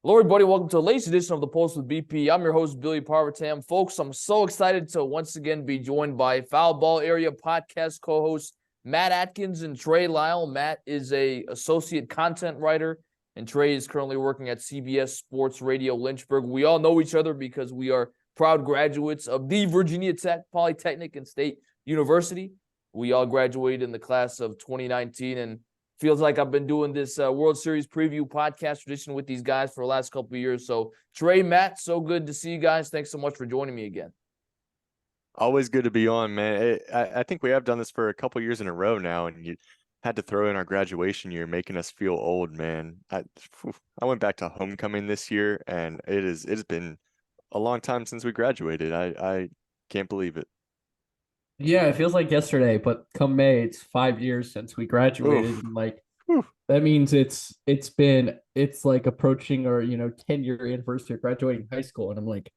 Hello, everybody. Welcome to the latest edition of the Post with BP. I'm your host, Billy Parvatam. Folks, I'm so excited to once again be joined by Foul Ball Area podcast co-host Matt Atkins and Trey Lyle. Matt is a associate content writer, and Trey is currently working at CBS Sports Radio Lynchburg. We all know each other because we are proud graduates of the Virginia Tech Polytechnic and State University. We all graduated in the class of 2019, and feels like I've been doing this World Series preview podcast tradition with these guys for the last couple of years. So, Trey, Matt, so good to see you guys. Thanks so much for joining me again. Always good to be on, man. I think we have done this for a couple years in a row now, and you had to throw in our graduation year, making us feel old, man. I went back to homecoming this year, and it's been a long time since we graduated. I can't believe it. Yeah, it feels like yesterday, but come May, it's 5 years since we graduated, Oof. and like Whew. that means it's like approaching our 10-year anniversary of graduating high school, and I'm like,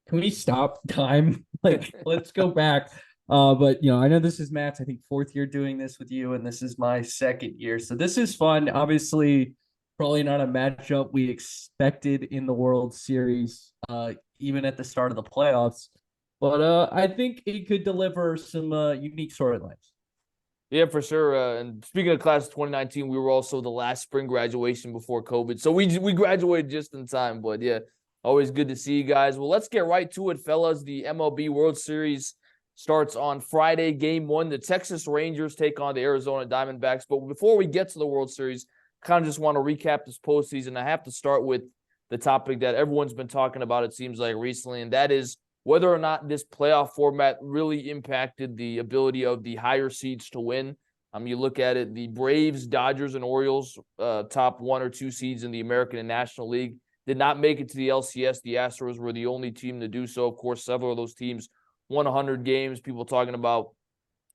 can we stop time? Like, let's go back. But I know this is Matt's, I think, fourth year doing this with you, and this is my second year, so this is fun. Obviously, probably not a matchup we expected in the World Series, even at the start of the playoffs. But I think it could deliver some unique storylines. Yeah, for sure. And speaking of class of 2019, we were also the last spring graduation before COVID. So we graduated just in time. But yeah, always good to see you guys. Well, let's get right to it, fellas. The MLB World Series starts on Friday, game one. The Texas Rangers take on the Arizona Diamondbacks. But before we get to the World Series, kind of just want to recap this postseason. I have to start with the topic that everyone's been talking about, it seems like, recently, and that is whether or not this playoff format really impacted the ability of the higher seeds to win. You look at it, the Braves, Dodgers, and Orioles, top one or two seeds in the American and National League, did not make it to the LCS. The Astros were the only team to do so. Of course, several of those teams won 100 games. People talking about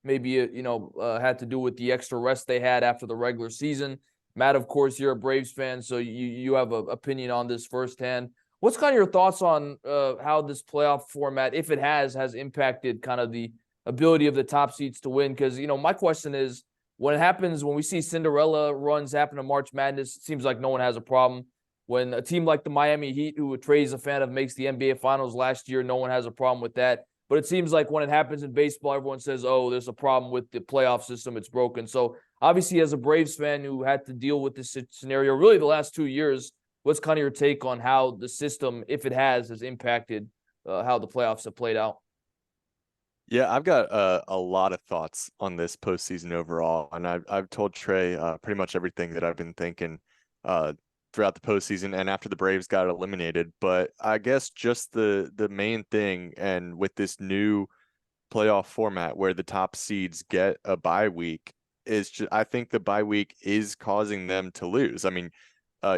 maybe had to do with the extra rest they had after the regular season. Matt, of course, you're a Braves fan, so you have an opinion on this firsthand. What's kind of your thoughts on how this playoff format, if it has impacted kind of the ability of the top seeds to win? Because, my question is, when it happens, when we see Cinderella runs happen in March Madness, it seems like no one has a problem. When a team like the Miami Heat, who Trey's a fan of, makes the NBA Finals last year, no one has a problem with that. But it seems like when it happens in baseball, everyone says, oh, there's a problem with the playoff system. It's broken. So obviously, as a Braves fan who had to deal with this scenario really the last 2 years, what's kind of your take on how the system, if it has impacted how the playoffs have played out? Yeah, I've got a lot of thoughts on this postseason overall, and I've told Trey pretty much everything that I've been thinking uh, throughout the postseason and after the Braves got eliminated. But I guess just the main thing, and with this new playoff format where the top seeds get a bye week, is just, I think the bye week is causing them to lose. I mean,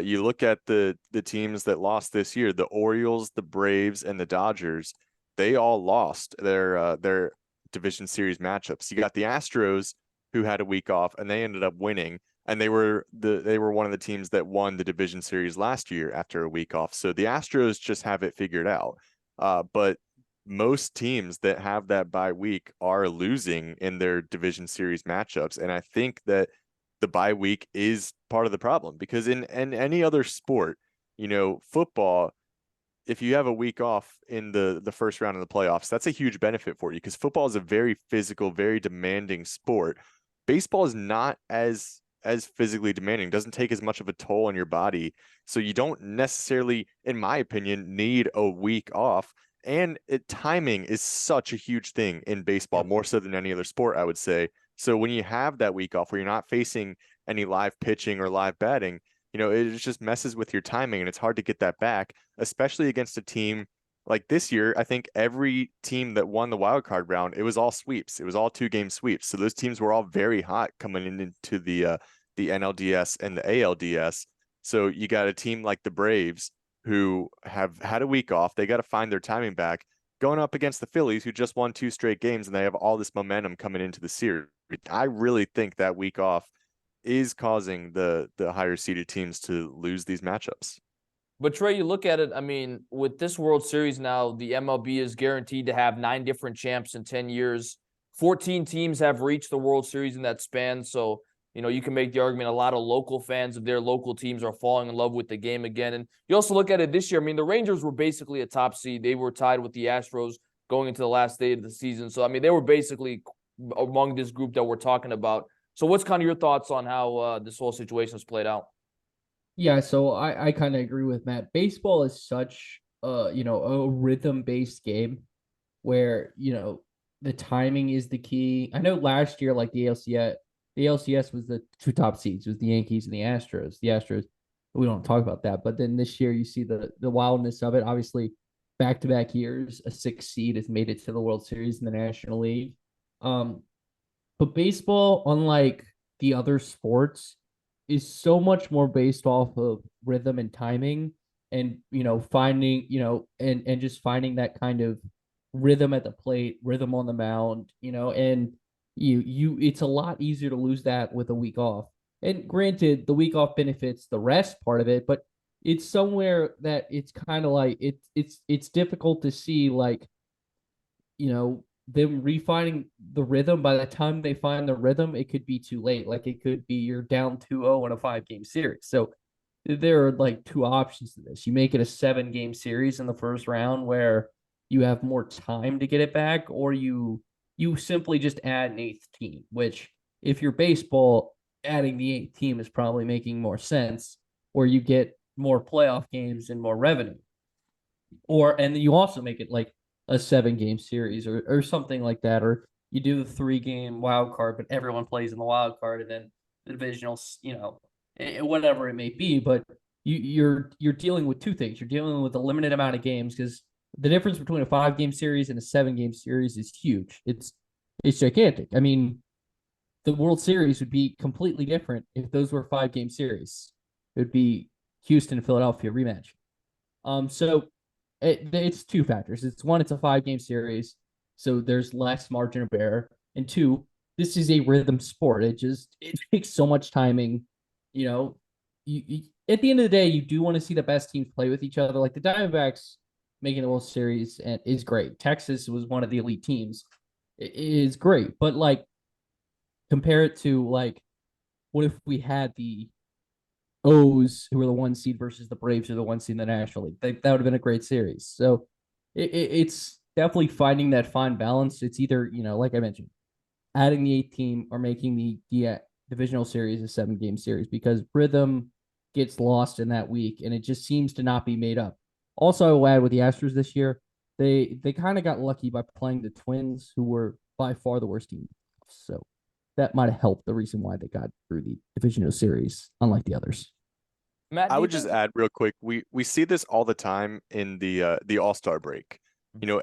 you look at the teams that lost this year, the Orioles, the Braves, and the Dodgers. They all lost their division series matchups. You got the Astros, who had a week off, and they ended up winning. And they were one of the teams that won the division series last year after a week off. So the Astros just have it figured out. But most teams that have that bye week are losing in their division series matchups, and I think that the bye week is part of the problem, because in any other sport, football, if you have a week off in the first round of the playoffs, that's a huge benefit for you, because football is a very physical, very demanding sport. Baseball is not as physically demanding, doesn't take as much of a toll on your body. So you don't necessarily, in my opinion, need a week off. And timing is such a huge thing in baseball, more so than any other sport, I would say. So when you have that week off where you're not facing any live pitching or live batting, it just messes with your timing, and it's hard to get that back, especially against a team like this year. I think every team that won the wild card round, it was all sweeps. It was all 2-game sweeps. So those teams were all very hot coming into the NLDS and the ALDS. So you got a team like the Braves, who have had a week off. They got to find their timing back, going up against the Phillies, who just won 2 straight games, and they have all this momentum coming into the series. I really think that week off is causing the higher seeded teams to lose these matchups. But Trey, you look at it, I mean, with this World Series now, the MLB is guaranteed to have 9 different champs in 10 years. 14 teams have reached the World Series in that span. So You can make the argument a lot of local fans of their local teams are falling in love with the game again. And you also look at it this year. I mean, the Rangers were basically a top seed. They were tied with the Astros going into the last day of the season. So, I mean, they were basically among this group that we're talking about. So what's kind of your thoughts on how this whole situation has played out? Yeah, so I kind of agree with Matt. Baseball is such a rhythm-based game where, the timing is the key. I know last year, like the LCS was the two top seeds, was the Yankees and the Astros. The Astros, we don't talk about that, but then this year you see the wildness of it. Obviously, back-to-back years, a 6 seed has made it to the World Series in the National League. But baseball, unlike the other sports, is so much more based off of rhythm and timing and finding and just finding that kind of rhythm at the plate, rhythm on the mound, and it's a lot easier to lose that with a week off. And granted, the week off benefits the rest part of it, but it's somewhere that it's kind of like it's difficult to see, like, them refining the rhythm. By the time they find the rhythm, it could be too late. Like, it could be you're down 2-0 in a 5-game series. So there are like two options to this. You make it a 7-game series in the first round where you have more time to get it back, or you simply just add an 8th team, which, if you're baseball, adding the 8th team is probably making more sense, or you get more playoff games and more revenue. And then you also make it like a 7-game series or something like that, or you do the 3-game wild card, but everyone plays in the wild card, and then the divisional, whatever it may be. But you're dealing with two things. You're dealing with a limited amount of games, because the difference between a 5-game series and a 7-game series is huge. It's gigantic. I mean, the World Series would be completely different if those were 5-game series. It would be Houston and Philadelphia rematch. So it's two factors. It's one, it's a 5-game series, so there's less margin of error. And two, this is a rhythm sport. It takes so much timing. You at the end of the day, you do want to see the best teams play with each other. Like the Diamondbacks making the World Series and is great. Texas was one of the elite teams. It is great, but like, compare it to, like, what if we had the O's, who were the 1 seed, versus the Braves, who are the 1 seed in the National League? That would have been a great series. So it's definitely finding that fine balance. It's either, like I mentioned, adding the 8th team or making the divisional series a 7-game series, because rhythm gets lost in that week and it just seems to not be made up. Also, I will add, with the Astros this year, they kind of got lucky by playing the Twins, who were by far the worst team. So that might have helped the reason why they got through the divisional series, unlike the others. Matt, I would just add real quick, we see this all the time in the All-Star break.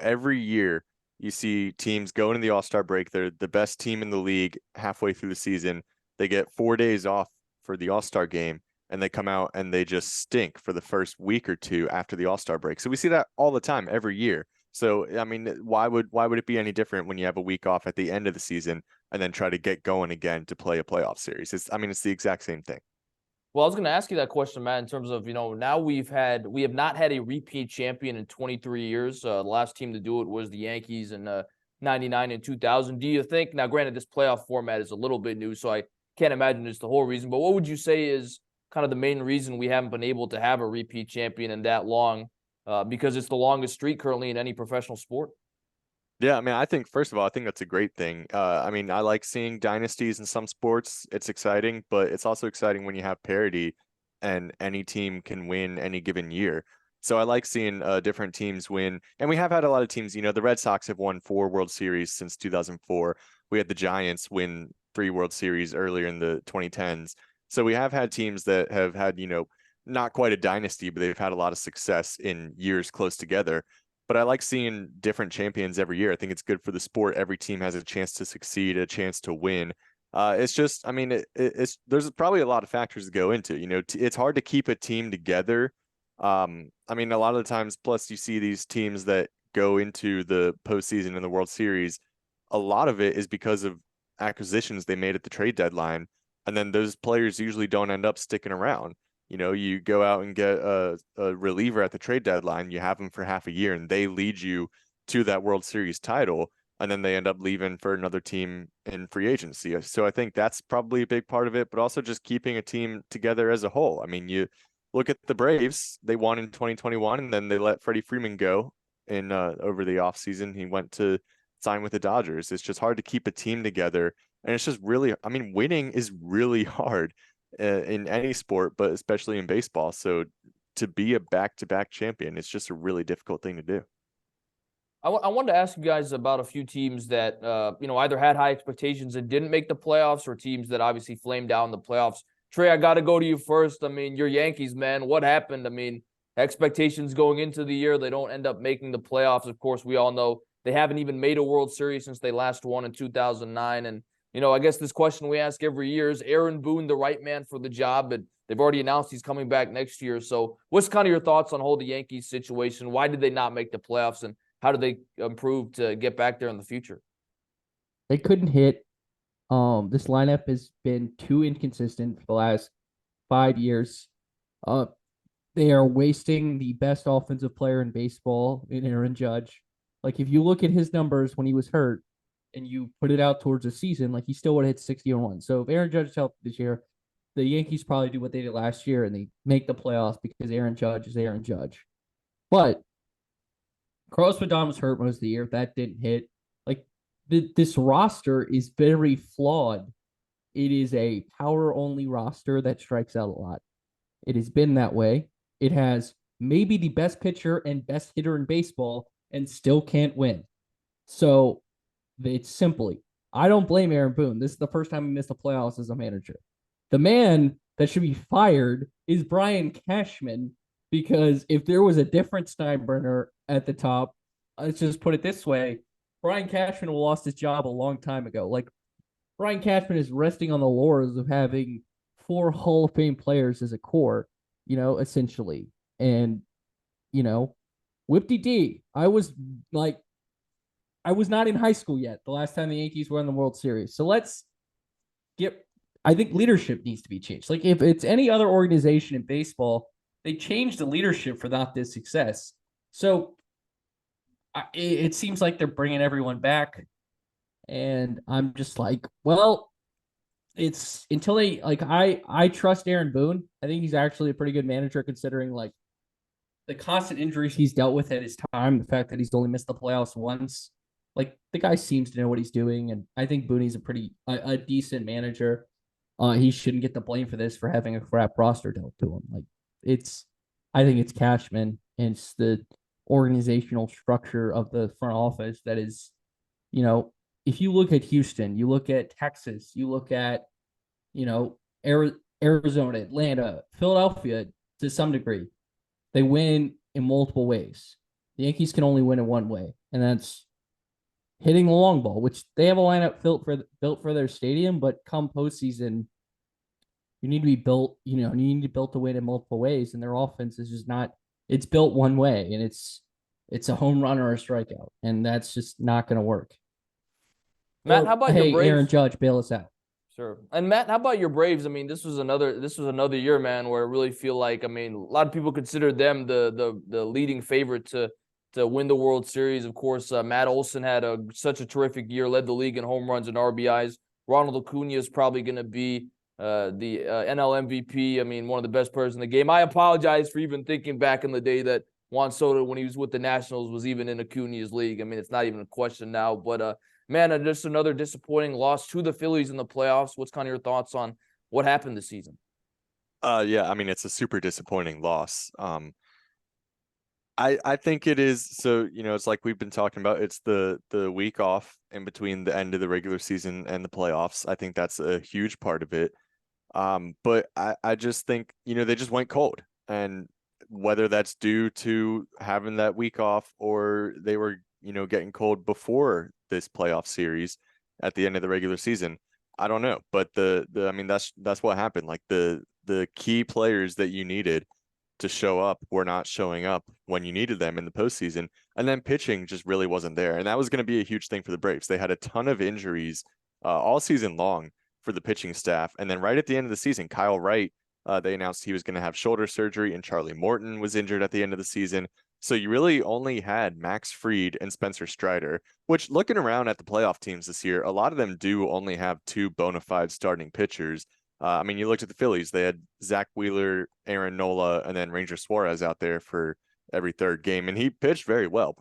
Every year you see teams go into the All-Star break. They're the best team in the league halfway through the season. They get 4 days off for the All-Star game, and they come out and they just stink for the first week or two after the All-Star break. So we see that all the time, every year. So, I mean, why would it be any different when you have a week off at the end of the season and then try to get going again to play a playoff series? It's the exact same thing. Well, I was going to ask you that question, Matt, in terms of, now we have not had a repeat champion in 23 years. The last team to do it was the Yankees in 99 and 2000. Do you think, now granted, this playoff format is a little bit new, so I can't imagine it's the whole reason, but what would you say is kind of the main reason we haven't been able to have a repeat champion in that long? Because it's the longest streak currently in any professional sport. Yeah, I mean, I think, first of all, I think that's a great thing. I mean, I like seeing dynasties in some sports. It's exciting, but it's also exciting when you have parity and any team can win any given year. So I like seeing different teams win. And we have had a lot of teams, the Red Sox have won 4 World Series since 2004. We had the Giants win 3 World Series earlier in the 2010s. So we have had teams that have had, not quite a dynasty, but they've had a lot of success in years close together. But I like seeing different champions every year. I think it's good for the sport. Every team has a chance to succeed, a chance to win. It's just, I mean, there's probably a lot of factors to go into. It's hard to keep a team together. I mean, a lot of the times, plus you see these teams that go into the postseason in the World Series. A lot of it is because of acquisitions they made at the trade deadline, and then those players usually don't end up sticking around. You go out and get a reliever at the trade deadline, you have them for half a year, and they lead you to that World Series title. and then they end up leaving for another team in free agency. So I think that's probably a big part of it, but also just keeping a team together as a whole. I mean, you look at the Braves, they won in 2021, and then they let Freddie Freeman go in over the offseason. He went to sign with the Dodgers. It's just hard to keep a team together. And it's just really, I mean, winning is really hard in any sport, but especially in baseball. So to be a back-to-back champion, it's just a really difficult thing to do. I wanted to ask you guys about a few teams that, either had high expectations and didn't make the playoffs, or teams that obviously flamed out in the playoffs. Trey, I got to go to you first. I mean, your Yankees, man, what happened? I mean, expectations going into the year, they don't end up making the playoffs. Of course, we all know they haven't even made a World Series since they last won in 2009. And, I guess this question we ask every year, is Aaron Boone the right man for the job? But they've already announced he's coming back next year. So what's kind of your thoughts on the whole Yankees situation? Why did they not make the playoffs? And how do they improve to get back there in the future? They couldn't hit. This lineup has been too inconsistent for the last 5 years. They are wasting the best offensive player in baseball in Aaron Judge. Like, if you look at his numbers when he was hurt and you put it out towards a season, like, he still would have hit 60-1. So if Aaron Judge is healthy this year, the Yankees probably do what they did last year and they make the playoffs because Aaron Judge is Aaron Judge. But Carlos Rodon was hurt most of the year. That didn't hit. Like, this roster is very flawed. It is a power-only roster that strikes out a lot. It has been that way. It has maybe the best pitcher and best hitter in baseball and still can't win. So it's simply, I don't blame Aaron Boone. This is the first time he missed the playoffs as a manager. The man that should be fired is Brian Cashman, because if there was a different Steinbrenner at the top, let's just put it this way, Brian Cashman lost his job a long time ago. Like, Brian Cashman is resting on the laurels of having 4 Hall of Fame players as a core, essentially. And, whip-de-dee, I was not in high school yet the last time the Yankees were in the World Series. So I think leadership needs to be changed. Like, if it's any other organization in baseball, they changed the leadership for not this success. So it seems like they're bringing everyone back. And I'm just like, well, it's until they, like, I trust Aaron Boone. I think he's actually a pretty good manager considering, like, the constant injuries he's dealt with at his time, the fact that he's only missed the playoffs once. Like, the guy seems to know what he's doing, and I think Boone's a decent manager. He shouldn't get the blame for this, for having a crap roster dealt to him. Like, I think it's Cashman, and it's the organizational structure of the front office that is, if you look at Houston, you look at Texas, you look at, Arizona, Atlanta, Philadelphia, to some degree, they win in multiple ways. The Yankees can only win in one way, and that's hitting the long ball, which they have a lineup built for their stadium, but come postseason, you need to be built, you need to be built to win in multiple ways, and their offense is just not, it's built one way, and it's a home run or a strikeout, and that's just not going to work. Matt, how about your Braves? Aaron Judge, bail us out. Sure. And Matt, how about your Braves? I mean, this was another year, man, where I really feel like, I mean, a lot of people consider them the leading favorite to win the World Series. Of course, Matt Olson had such a terrific year, led the league in home runs and RBIs. Ronald Acuna is probably going to be the NL MVP. I mean, one of the best players in the game. I apologize for even thinking back in the day that Juan Soto, when he was with the Nationals, was even in Acuna's league. I mean, it's not even a question now. But man, just another disappointing loss to the Phillies in the playoffs. What's kind of your thoughts on what happened this season? Yeah, I mean, it's a super disappointing loss. I think it is. So, it's like we've been talking about, it's the week off in between the end of the regular season and the playoffs. I think that's a huge part of it. But I just think, they just went cold, and whether that's due to having that week off or they were, getting cold before this playoff series at the end of the regular season, I don't know. But I mean, that's what happened. Like, the key players that you needed to show up were not showing up when you needed them in the postseason. And then pitching just really wasn't there. And that was going to be a huge thing for the Braves. They had a ton of injuries all season long for the pitching staff. And then right at the end of the season, Kyle Wright They announced he was going to have shoulder surgery, and Charlie Morton was injured at the end of the season. So you really only had Max Fried and Spencer Strider, which, looking around at the playoff teams this year, a lot of them do only have two bona fide starting pitchers. I mean, you looked at the Phillies, they had Zach Wheeler, Aaron Nola, and then Ranger Suarez out there for every third game, and he pitched very well.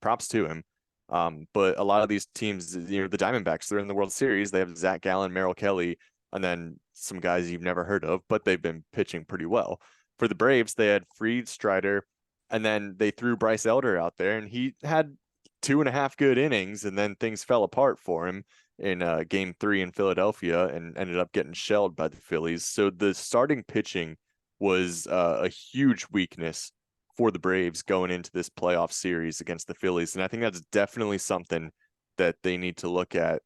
Props to him. But a lot of these teams, the Diamondbacks, they're in the World Series. They have Zach Gallen, Merrill Kelly, and then some guys you've never heard of, but they've been pitching pretty well. For the Braves, they had Fried, Strider, and then they threw Bryce Elder out there, and he had 2.5 good innings, and then things fell apart for him in Game 3 in Philadelphia and ended up getting shelled by the Phillies. So the starting pitching was a huge weakness for the Braves going into this playoff series against the Phillies. And I think that's definitely something that they need to look at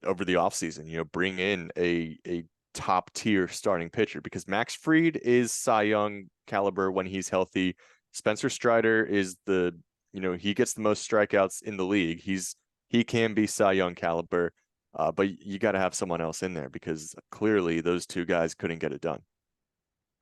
over the offseason, bring in a top tier starting pitcher, because Max Fried is Cy Young caliber when he's healthy. Spencer Strider is he gets the most strikeouts in the league. He can be Cy Young caliber, but you got to have someone else in there because clearly those two guys couldn't get it done.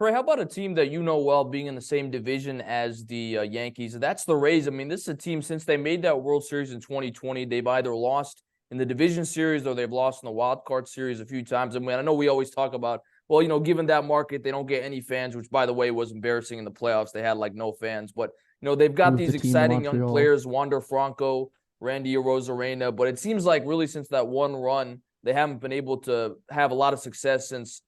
Trey, how about a team that you know well, being in the same division as the Yankees? That's the Rays. I mean, this is a team, since they made that World Series in 2020, they've either lost in the division series or they've lost in the wild card series a few times. I mean, I know we always talk about, well, given that market, they don't get any fans, which, by the way, was embarrassing in the playoffs. They had no fans, but they've got these exciting young players, Wander Franco, Randy Arozarena, but it seems like really since that one run, they haven't been able to have a lot of success since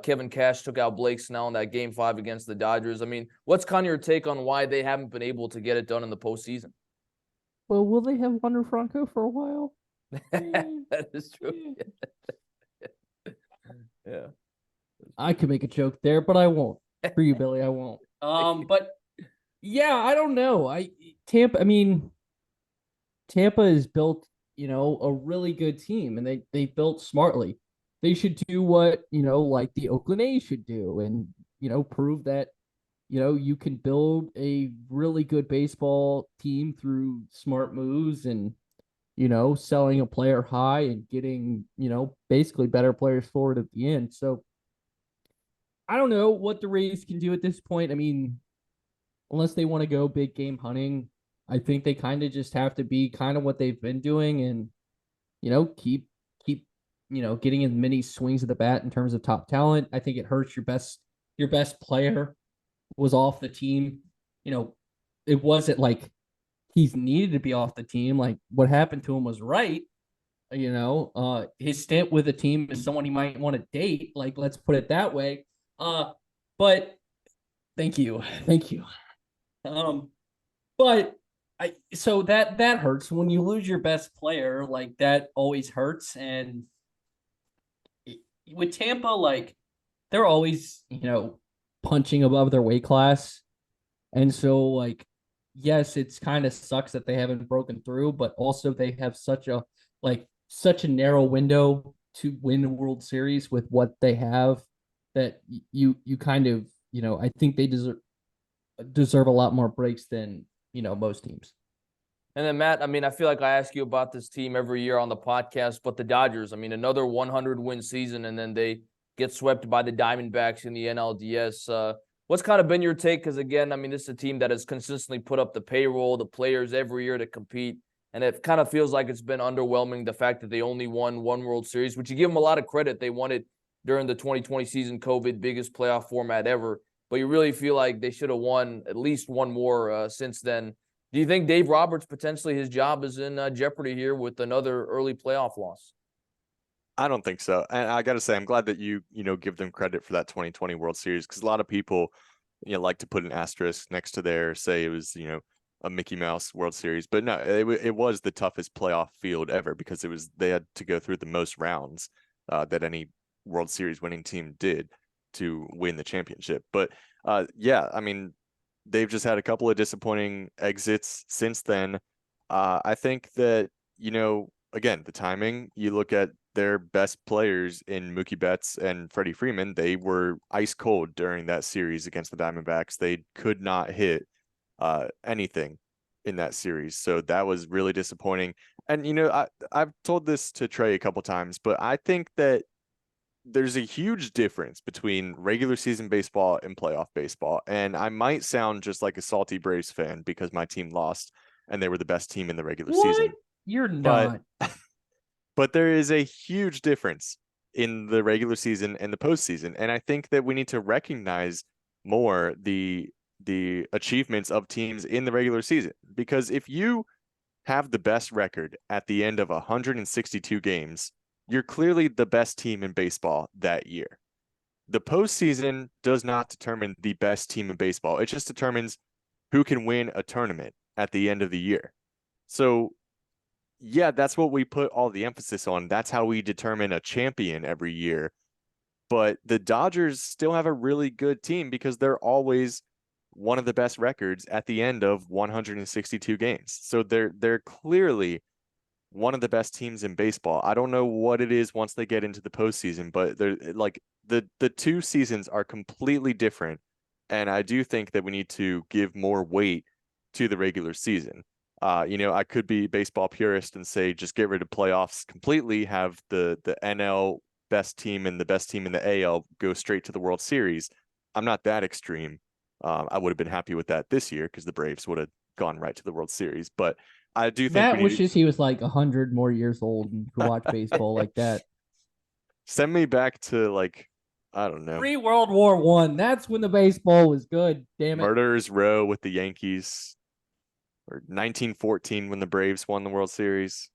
Kevin Cash took out Blake Snell in that Game 5 against the Dodgers. I mean, what's kind of your take on why they haven't been able to get it done in the postseason? Well, will they have Wander Franco for a while? That is true. Yeah. I could make a joke there, but I won't. For you, Billy, I won't. But yeah, I don't know. Tampa is built, a really good team, and they built smartly. They should do what, like the Oakland A's should do, and, prove that, you can build a really good baseball team through smart moves and, selling a player high and getting, basically better players forward at the end. So I don't know what the Rays can do at this point. I mean, unless they want to go big game hunting, I think they kind of just have to be kind of what they've been doing and, keep getting as many swings of the bat in terms of top talent. I think it hurts your best player was off the team. It wasn't like he's needed to be off the team. Like, what happened to him was right. His stint with the team is someone he might want to date. Like, let's put it that way. But thank you. But so that hurts when you lose your best player. Like, that always hurts. And with Tampa, like, they're always, punching above their weight class. And so, like, yes, it's kind of sucks that they haven't broken through, but also they have such a narrow window to win the World Series with what they have that you kind of, I think they deserve a lot more breaks than, most teams. And then, Matt, I mean, I feel like I ask you about this team every year on the podcast, but the Dodgers, I mean, another 100-win season, and then they get swept by the Diamondbacks in the NLDS. What's kind of been your take? Because, again, I mean, this is a team that has consistently put up the payroll, the players every year to compete, and it kind of feels like it's been underwhelming, the fact that they only won one World Series, which you give them a lot of credit. They won it during the 2020 season, COVID, biggest playoff format ever, but you really feel like they should have won at least one more since then. Do you think Dave Roberts, potentially his job is in jeopardy here with another early playoff loss? I don't think so. And I got to say, I'm glad that you give them credit for that 2020 World Series, because a lot of people, like to put an asterisk next to there, say it was, a Mickey Mouse World Series. But no, it was the toughest playoff field ever, because they had to go through the most rounds that any World Series winning team did to win the championship. But yeah, I mean, they've just had a couple of disappointing exits since then. I think that, again, the timing, you look at their best players in Mookie Betts and Freddie Freeman, they were ice cold during that series against the Diamondbacks. They could not hit anything in that series. So that was really disappointing. And, I've told this to Trey a couple times, but I think that there's a huge difference between regular season baseball and playoff baseball. And I might sound just like a salty Braves fan because my team lost and they were the best team in the regular What? season. You're But not. but there is a huge difference in the regular season and the postseason. And I think that we need to recognize more the achievements of teams in the regular season. Because if you have the best record at the end of 162 games, you're clearly the best team in baseball that year. The postseason does not determine the best team in baseball. It just determines who can win a tournament at the end of the year. So, yeah, that's what we put all the emphasis on. That's how we determine a champion every year. But the Dodgers still have a really good team because they're always one of the best records at the end of 162 games. So they're clearly one of the best teams in baseball. I don't know what it is once they get into the postseason, but they're like the two seasons are completely different. And I do think that we need to give more weight to the regular season. I could be baseball purist and say just get rid of playoffs completely, have the NL best team and the best team in the AL go straight to the World Series. I'm not that extreme. I would have been happy with that this year because the Braves would have gone right to the World Series. But I do think we Matt need wishes he was like 100 more years old and could watch baseball like that. send me back to like, I don't know, Pre-World War One. That's when the baseball was good. Damn it. Murderers Row with the Yankees, or 1914 when the Braves won the World Series.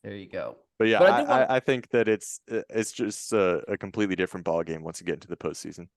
There you go. But yeah, But I do want I think that it's just a completely different ball game once you get into the postseason.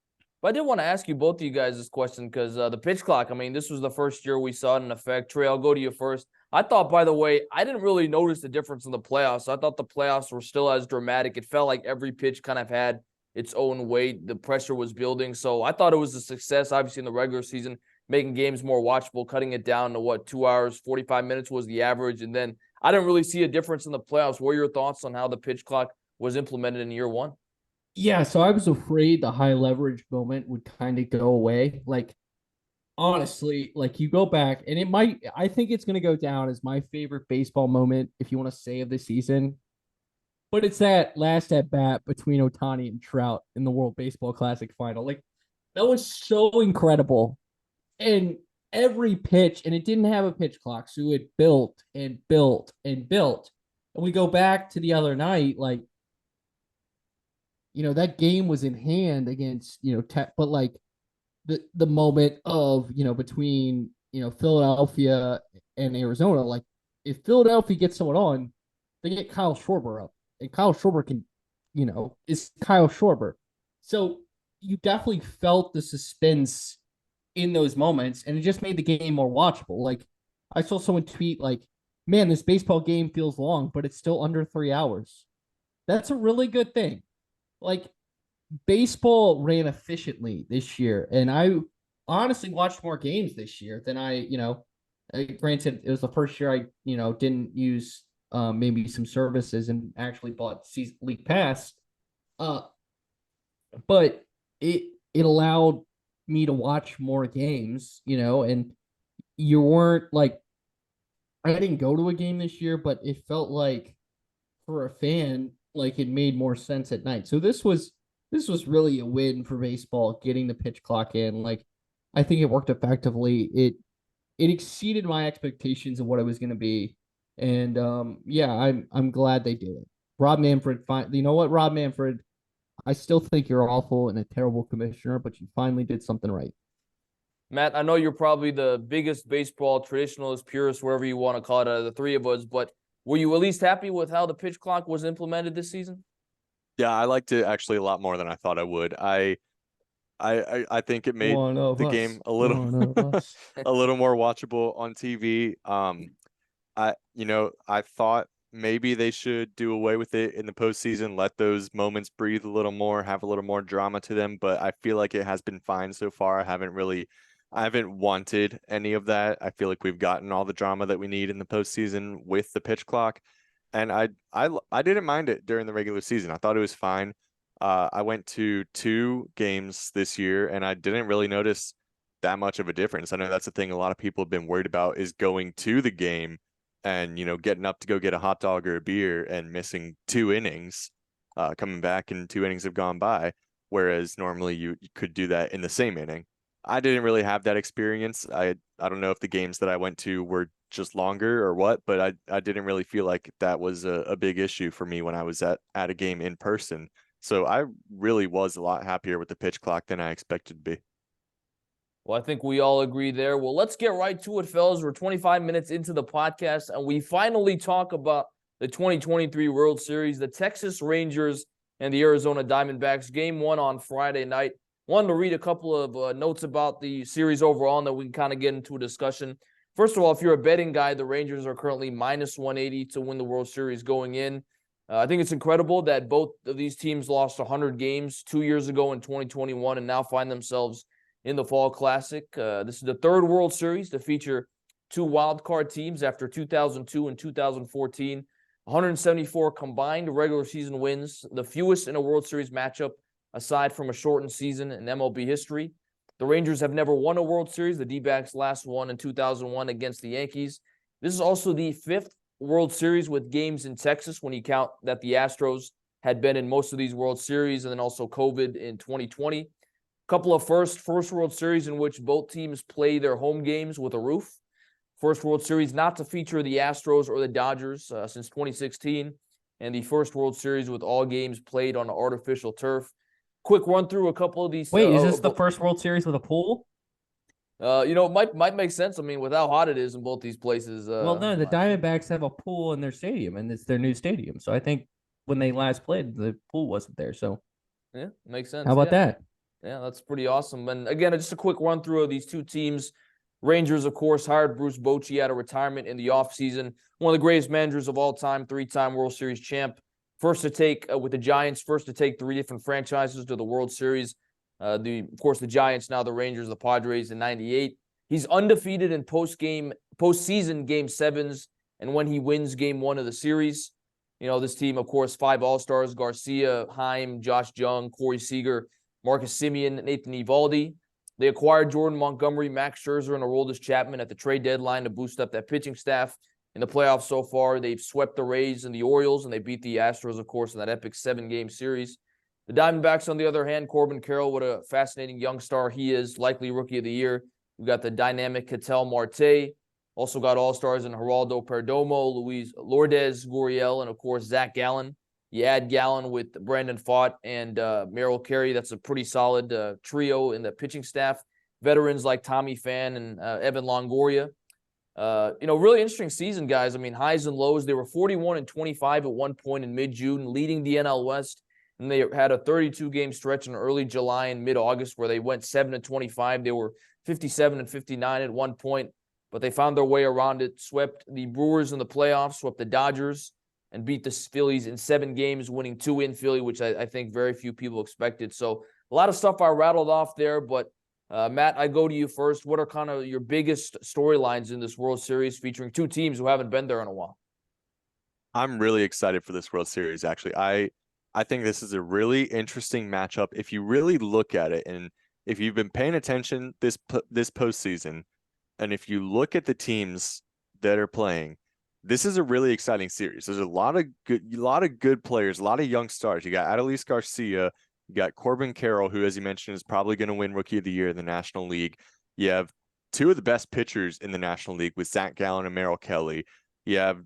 But I did want to ask you both of you guys this question because the pitch clock, I mean, this was the first year we saw it in effect. Trey, I'll go to you first. I thought, by the way, I didn't really notice the difference in the playoffs. I thought the playoffs were still as dramatic. It felt like every pitch kind of had its own weight. The pressure was building. So I thought it was a success, obviously, in the regular season, making games more watchable, cutting it down to what, 2 hours, 45 minutes was the average. And then I didn't really see a difference in the playoffs. What are your thoughts on how the pitch clock was implemented in year one? Yeah, so I was afraid the high leverage moment would kind of go away. Like, honestly, like you go back and I think it's going to go down as my favorite baseball moment, if you want to say, of the season. But it's that last at bat between Ohtani and Trout in the World Baseball Classic final. Like, that was so incredible. And every pitch, and it didn't have a pitch clock. So it built and built and built. And we go back to the other night, like, that game was in hand against, but like the moment of, between, Philadelphia and Arizona, like if Philadelphia gets someone on, they get Kyle Schwarber up, and Kyle Schwarber is Kyle Schwarber. So you definitely felt the suspense in those moments, and it just made the game more watchable. Like, I saw someone tweet like, man, this baseball game feels long, but it's still under 3 hours. That's a really good thing. Like, baseball ran efficiently this year, and I honestly watched more games this year than granted, it was the first year I didn't use maybe some services and actually bought season league pass, uh but it allowed me to watch more games, and you weren't like, I didn't go to a game this year, but it felt like for a fan, like it made more sense at night. So this was really a win for baseball, getting the pitch clock in. Like, I think it worked effectively. It exceeded my expectations of what it was going to be, and yeah, I'm glad they did it. Rob Manfred, you know what, Rob Manfred, I still think you're awful and a terrible commissioner, but you finally did something right. Matt, I know you're probably the biggest baseball traditionalist, purist, whatever you want to call it, out of the three of us, but were you at least happy with how the pitch clock was implemented this season? Yeah, I liked it actually a lot more than I thought I would. I think it made One of the us. game a little One of us. a little more watchable on TV. I thought maybe they should do away with it in the postseason, let those moments breathe a little more, have a little more drama to them. But I feel like it has been fine so far. I haven't wanted any of that. I feel like we've gotten all the drama that we need in the postseason with the pitch clock. And I didn't mind it during the regular season. I thought it was fine. I went to 2 games this year and I didn't really notice that much of a difference. I know that's the thing a lot of people have been worried about, is going to the game and, getting up to go get a hot dog or a beer and missing 2 innings. coming back and 2 innings have gone by, whereas normally you could do that in the same inning. I didn't really have that experience. I don't know if the games that I went to were just longer or what, but I didn't really feel like that was a big issue for me when I was at a game in person. So I really was a lot happier with the pitch clock than I expected to be. Well, I think we all agree there. Well, let's get right to it, fellas. We're 25 minutes into the podcast, and we finally talk about the 2023 World Series, the Texas Rangers and the Arizona Diamondbacks. Game 1 on Friday night. Wanted to read a couple of notes about the series overall, and then we can kind of get into a discussion. First of all, if you're a betting guy, the Rangers are currently minus 180 to win the World Series going in. I think it's incredible that both of these teams lost 100 games 2 years ago in 2021 and now find themselves in the Fall Classic. This is the third World Series to feature 2 wildcard teams after 2002 and 2014. 174 combined regular season wins, the fewest in a World Series matchup aside from a shortened season in MLB history. The Rangers have never won a World Series. The D-backs last won in 2001 against the Yankees. This is also the 5th World Series with games in Texas when you count that the Astros had been in most of these World Series and then also COVID in 2020. Couple of first World Series in which both teams play their home games with a roof. First World Series not to feature the Astros or the Dodgers since 2016. And the first World Series with all games played on artificial turf. Quick run through a couple of these. Wait, is this the first World Series with a pool? It might make sense. I mean, with how hot it is in both these places. Well, no, the Diamondbacks have a pool in their stadium, and it's their new stadium. So I think when they last played, the pool wasn't there. So yeah, makes sense. How about that? Yeah, that's pretty awesome. And again, just a quick run through of these two teams. Rangers, of course, hired Bruce Bochy out of retirement in the offseason. One of the greatest managers of all time, 3-time World Series champ. First to take, with the Giants, 3 different franchises to the World Series. Of course, the Giants, now the Rangers, the Padres in 98. He's undefeated in postseason Game 7s, and when he wins Game 1 of the series. This team, of course, 5 All-Stars, Garcia, Heim, Josh Jung, Corey Seager, Marcus Semien, Nathan Eovaldi. They acquired Jordan Montgomery, Max Scherzer, and Aroldis Chapman at the trade deadline to boost up that pitching staff. In the playoffs so far, they've swept the Rays and the Orioles, and they beat the Astros, of course, in that epic 7-game series. The Diamondbacks, on the other hand, Corbin Carroll, what a fascinating young star he is, likely Rookie of the Year. We've got the dynamic Ketel Marte. Also got All-Stars in Geraldo Perdomo, Luis Lourdes Gurriel, and, of course, Zach Gallen. You add Gallen with Brandon Pfaadt and Merrill Carey. That's a pretty solid trio in the pitching staff. Veterans like Tommy Pham and Evan Longoria. Really interesting season, guys. I mean, highs and lows. They were 41-25 at one point in mid-June, leading the NL West. And they had a 32-game stretch in early July and mid-August where they went 7-25. They were 57-59 at one point, but they found their way around it, swept the Brewers in the playoffs, swept the Dodgers, and beat the Phillies in 7 games, winning 2 in Philly, which I think very few people expected. So a lot of stuff I rattled off there, but Matt, I go to you first. What are kind of your biggest storylines in this World Series featuring 2 teams who haven't been there in a while? I'm really excited for this World Series, actually. I think this is a really interesting matchup. If you really look at it, and if you've been paying attention this postseason, and if you look at the teams that are playing, this is a really exciting series. There's a lot of good players, a lot of young stars. You got Adolis Garcia, you got Corbin Carroll, who, as you mentioned, is probably going to win Rookie of the Year in the National League. You have 2 of the best pitchers in the National League with Zach Gallen and Merrill Kelly. You have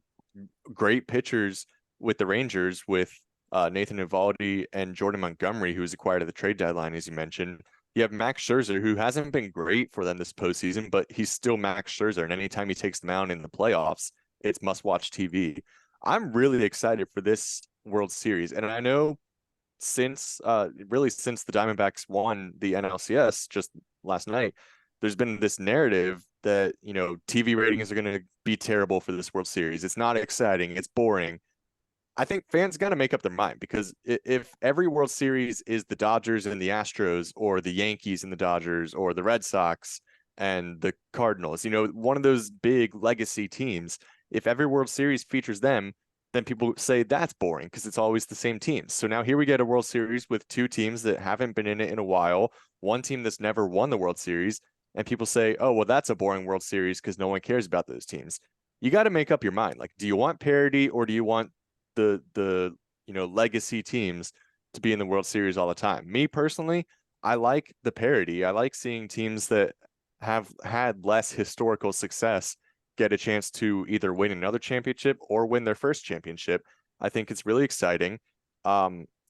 great pitchers with the Rangers with Nathan Eovaldi and Jordan Montgomery, who was acquired at the trade deadline, as you mentioned. You have Max Scherzer, who hasn't been great for them this postseason, but he's still Max Scherzer. And anytime he takes the mound in the playoffs, it's must-watch TV. I'm really excited for this World Series. And I know since the Diamondbacks won the NLCS just last night, there's been this narrative that, TV ratings are going to be terrible for this World Series. It's not exciting. It's boring. I think fans got to make up their mind, because if every World Series is the Dodgers and the Astros, or the Yankees and the Dodgers, or the Red Sox and the Cardinals, one of those big legacy teams, if every World Series features them, then people say that's boring because it's always the same teams. So now here we get a World Series with 2 teams that haven't been in it in a while, one team that's never won the World Series, and people say, oh, well, that's a boring World Series because no one cares about those teams. You got to make up your mind. Like, do you want parity, or do you want the legacy teams to be in the World Series all the time. Me personally, I like the parity. I like seeing teams that have had less historical success get a chance to either win another championship or win their first championship. I think it's really exciting.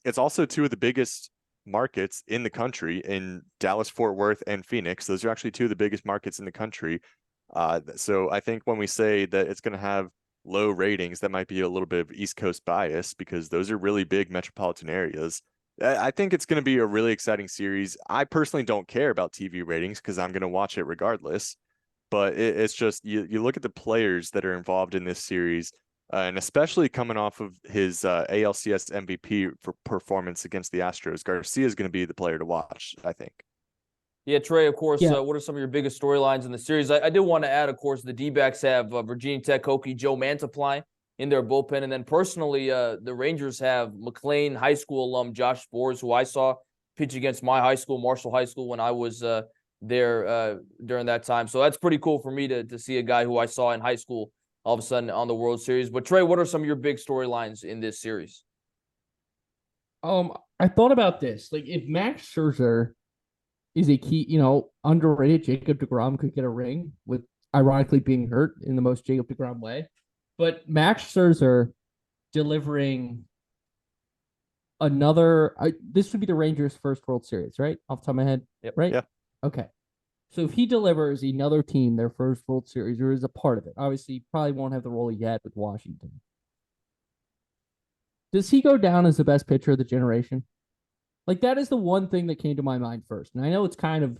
It's also two of the biggest markets in the country in Dallas, Fort Worth, and Phoenix. Those are actually two of the biggest markets in the country. So I think when we say that it's going to have low ratings, that might be a little bit of East Coast bias because those are really big metropolitan areas. I think it's going to be a really exciting series. I personally don't care about TV ratings because I'm going to watch it regardless. But it's just you look at the players that are involved in this series, and especially coming off of his ALCS MVP for performance against the Astros, Garcia is going to be the player to watch, I think. Yeah, Trey, of course, Yeah. what are some of your biggest storylines in the series? I did want to add, of course, the D-backs have Virginia Tech Hokie Joe Mantiply in their bullpen. And then personally, the Rangers have McLean High School alum Josh Spores, who I saw pitch against my high school, Marshall High School, when I was there during that time. So that's pretty cool for me to see a guy who I saw in high school all of a sudden on the World Series. But Trey, what are some of your big storylines in this series? I thought about this. Like, if Max Scherzer is a key, underrated, Jacob deGrom could get a ring with ironically being hurt in the most Jacob deGrom way. But Max Scherzer delivering this would be the Rangers' first World Series, right? Off the top of my head, Yep. right? Yeah. Okay. So if he delivers another team their first World Series or is a part of it, obviously he probably won't have the role he had with Washington. Does he go down as the best pitcher of the generation? Like, that is the one thing that came to my mind first. And I know it's kind of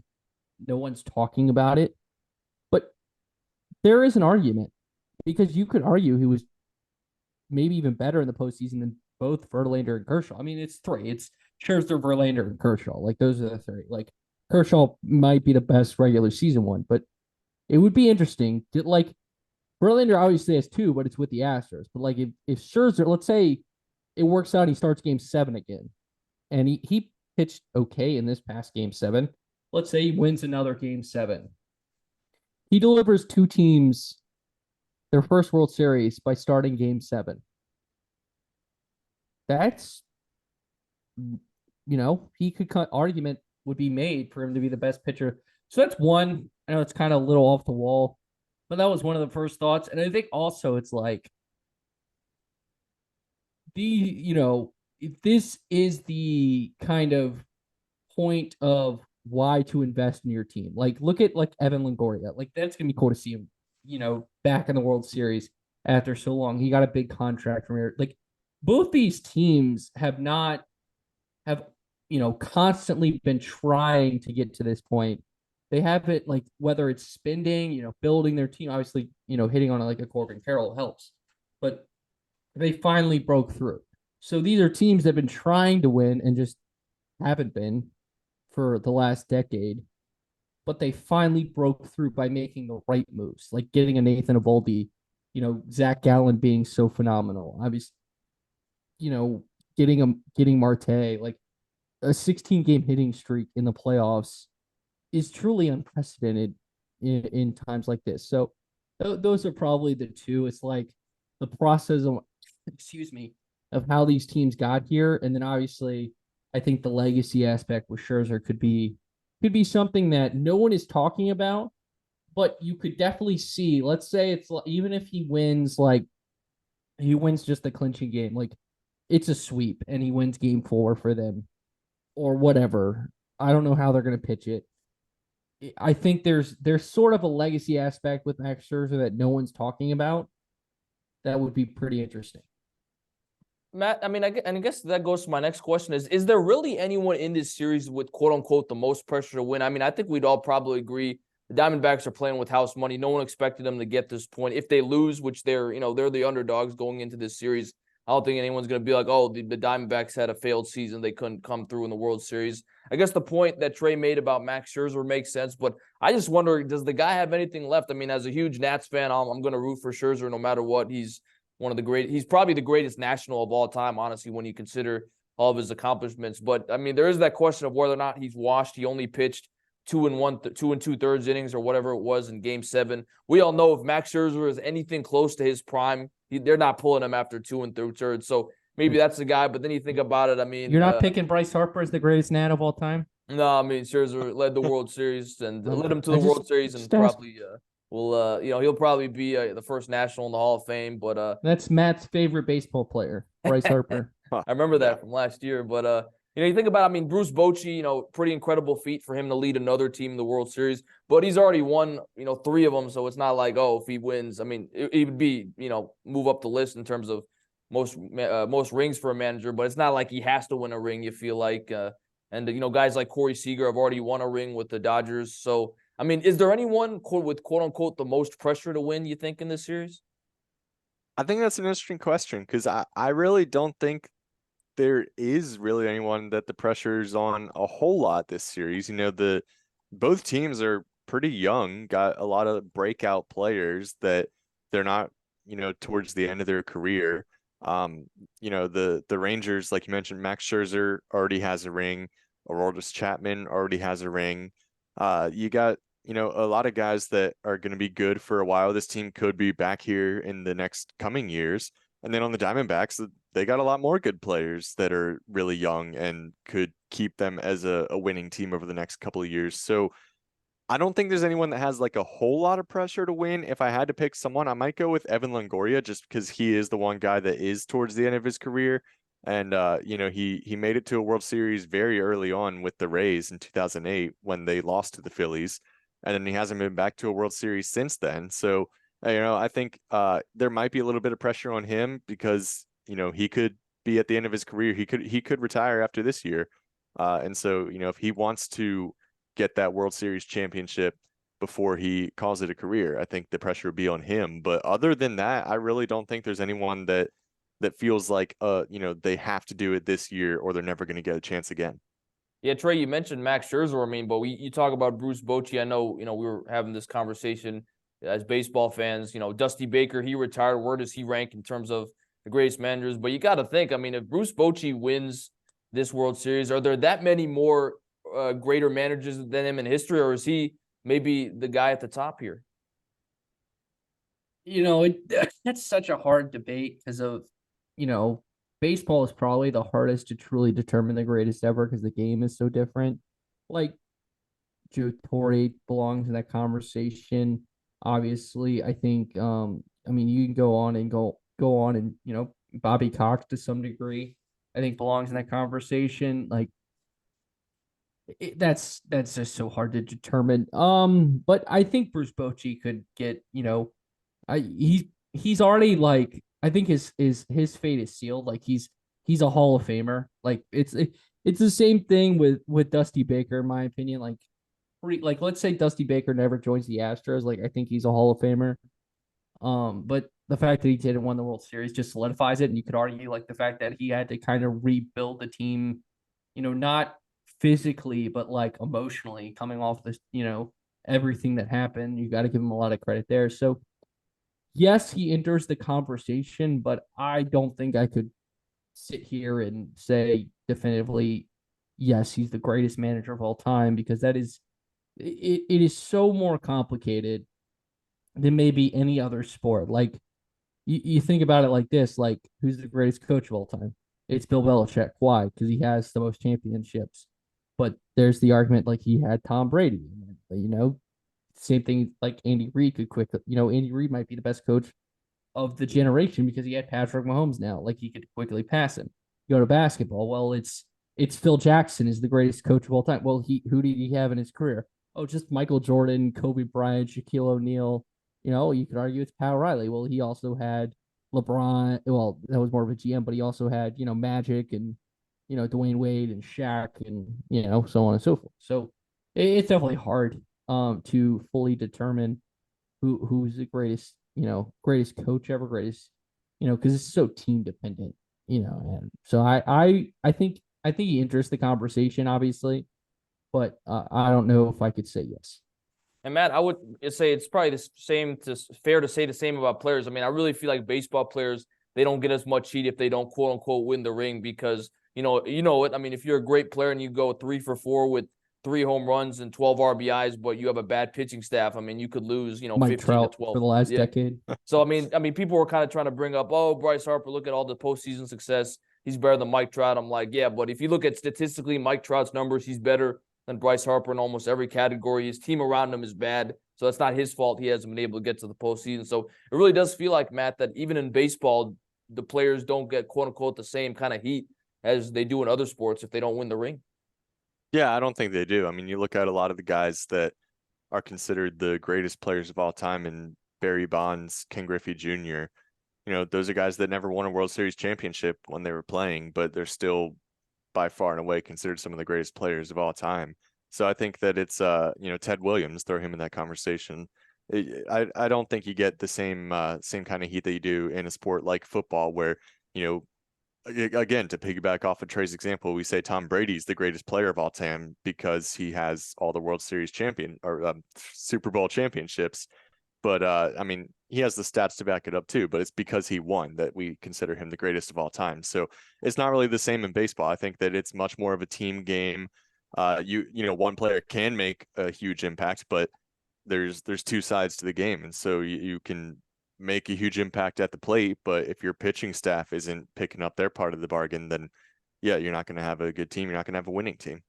no one's talking about it, but there is an argument because you could argue he was maybe even better in the postseason than both Verlander and Kershaw. I mean, it's three. It's Scherzer, Verlander, and Kershaw. Like, those are the three. Like, Kershaw might be the best regular season one, but it would be interesting. Like, Verlander obviously has two, but it's with the Astros. But like, if Scherzer, let's say it works out, he starts Game 7 again, and he pitched okay in this past Game 7. Let's say he wins another Game 7. He delivers two teams their first World Series by starting Game 7. That's, he could cut argument would be made for him to be the best pitcher. So that's one. I know it's kind of a little off the wall, but that was one of the first thoughts. And I think also it's like this is the kind of point of why to invest in your team. Like, look at like Evan Longoria. Like, that's gonna be cool to see him, back in the World Series after so long. He got a big contract from here. Like, both these teams have constantly been trying to get to this point. They have it, like, whether it's spending, building their team, obviously, hitting on like a Corbin Carroll helps, but they finally broke through. So these are teams that have been trying to win and just haven't been for the last decade, but they finally broke through by making the right moves, like getting a Nathan Eovaldi, Zach Gallen being so phenomenal. Obviously, getting Marte, like a 16-game hitting streak in the playoffs is truly unprecedented in times like this. So those are probably the two. It's like the process of, of how these teams got here. And then obviously I think the legacy aspect with Scherzer could be something that no one is talking about, but you could definitely see, let's say it's even if he wins just the clinching game, like it's a sweep and he wins Game 4 for them or whatever. I don't know how they're going to pitch it. I think there's sort of a legacy aspect with Max Scherzer that no one's talking about. That would be pretty interesting. Matt, I mean, I guess that goes to my next question is there really anyone in this series with quote unquote the most pressure to win? I mean, I think we'd all probably agree the Diamondbacks are playing with house money. No one expected them to get this point. If they lose, which they're the underdogs going into this series, I don't think anyone's going to be like, oh, the Diamondbacks had a failed season. They couldn't come through in the World Series. I guess the point that Trey made about Max Scherzer makes sense, but I just wonder, does the guy have anything left? I mean, as a huge Nats fan, I'm going to root for Scherzer no matter what. He's probably the greatest national of all time, honestly, when you consider all of his accomplishments. But I mean, there is that question of whether or not he's washed. He only pitched 2 2/3 innings or whatever it was in Game 7. We all know if Max Scherzer is anything close to his prime, they're not pulling him after 2 2/3. So maybe that's the guy. But then you think about it, I mean, You're not picking Bryce Harper as the greatest man of all time? no, I mean Scherzer led the World Series and led him to I the just- World Series, and just ask. probably will he'll probably be the first national in the Hall of Fame. But That's Matt's favorite baseball player, Bryce Harper. Huh. I remember that from last year. But you think about, I mean, Bruce Bochy, pretty incredible feat for him to lead another team in the World Series. But he's already won, 3 of them. So it's not like, oh, if he wins, I mean, it would be, move up the list in terms of most rings for a manager. But it's not like he has to win a ring, you feel like. And guys like Corey Seager have already won a ring with the Dodgers. So, I mean, is there anyone with quote unquote the most pressure to win, you think, in this series? I think that's an interesting question because I really don't think there is really anyone that the pressure's on a whole lot this series. Both teams are pretty young, got a lot of breakout players that they're not, towards the end of their career. The Rangers, like you mentioned, Max Scherzer already has a ring. Aroldis Chapman already has a ring. You got, a lot of guys that are going to be good for a while. This team could be back here in the next coming years. And then on the Diamondbacks, they got a lot more good players that are really young and could keep them as a winning team over the next couple of years. So I don't think there's anyone that has like a whole lot of pressure to win. If I had to pick someone, I might go with Evan Longoria just because he is the one guy that is towards the end of his career. And, he made it to a World Series very early on with the Rays in 2008 when they lost to the Phillies. And then he hasn't been back to a World Series since then. So, I think there might be a little bit of pressure on him because, he could be at the end of his career. He could retire after this year. And so, if he wants to get that World Series championship before he calls it a career, I think the pressure would be on him. But other than that, I really don't think there's anyone that feels like they have to do it this year or they're never going to get a chance again. Yeah, Trey, you mentioned Max Scherzer. I mean, but you talk about Bruce Bochy. I know, we were having this conversation as baseball fans. Dusty Baker, he retired. Where does he rank in terms of the greatest managers? But you got to think, I mean, if Bruce Bochy wins this World Series, are there that many more greater managers than him in history, or is he maybe the guy at the top here? That's such a hard debate because of, baseball is probably the hardest to truly determine the greatest ever because the game is so different. Like Joe Torre belongs in that conversation. Obviously, I think I mean you can go on and Bobby Cox to some degree, I think belongs in that conversation. Like that's just so hard to determine. But I think Bruce Bochy could get, he's already like I think his fate is sealed. Like he's a Hall of Famer. Like it's the same thing with Dusty Baker, in my opinion. Like let's say Dusty Baker never joins the Astros. Like I think he's a Hall of Famer. But the fact that he didn't win the World Series just solidifies it. And you could argue like the fact that he had to kind of rebuild the team, not physically, but like emotionally coming off this, everything that happened. You got to give him a lot of credit there. So yes, he enters the conversation, but I don't think I could sit here and say definitively, yes, he's the greatest manager of all time, because that is it is so more complicated than maybe any other sport. Like you think about it like this, like who's the greatest coach of all time? It's Bill Belichick. Why? Because he has the most championships. But there's the argument like he had Tom Brady. Same thing like Andy Reid could quickly, Andy Reid might be the best coach of the generation because he had Patrick Mahomes now. Like he could quickly pass him. You go to basketball. Well, it's Phil Jackson is the greatest coach of all time. Well, who did he have in his career? Oh, just Michael Jordan, Kobe Bryant, Shaquille O'Neal. You could argue it's Pat Riley. Well, he also had LeBron. Well, that was more of a GM, but he also had, Magic and, Dwayne Wade and Shaq and, so on and so forth. So it's definitely hard to fully determine who's the greatest, greatest coach ever, greatest, because it's so team dependent, and so I think he enters the conversation, obviously, but I don't know if I could say yes. And Matt, I would say it's probably fair to say the same about players. I mean, I really feel like baseball players, they don't get as much heat if they don't quote unquote win the ring because, you know what? I mean, if you're a great player and you go 3 for 4 with 3 home runs and 12 RBIs, but you have a bad pitching staff, I mean, you could lose, Mike 15 Trout to 12 for the last decade. So I mean, people were kind of trying to bring up, oh, Bryce Harper, look at all the postseason success. He's better than Mike Trout. I'm like, yeah, but if you look at statistically Mike Trout's numbers, he's better than Bryce Harper in almost every category. His team around him is bad, so that's not his fault. He hasn't been able to get to the postseason. So it really does feel like, Matt, that even in baseball, the players don't get quote unquote the same kind of heat as they do in other sports if they don't win the ring. Yeah, I don't think they do. I mean, you look at a lot of the guys that are considered the greatest players of all time, and Barry Bonds, Ken Griffey Jr., those are guys that never won a World Series championship when they were playing, but they're still by far and away considered some of the greatest players of all time. So I think that it's, Ted Williams, throw him in that conversation. I don't think you get the same kind of heat that you do in a sport like football where, again, to piggyback off of Trey's example, we say Tom Brady's the greatest player of all time because he has all the World Series Super Bowl championships. But I mean, he has the stats to back it up too, but it's because he won that we consider him the greatest of all time. So it's not really the same in baseball. I think that it's much more of a team game. One player can make a huge impact, but there's 2 sides to the game. And so you can make a huge impact at the plate, but if your pitching staff isn't picking up their part of the bargain, then yeah, you're not going to have a good team. You're not going to have a winning team.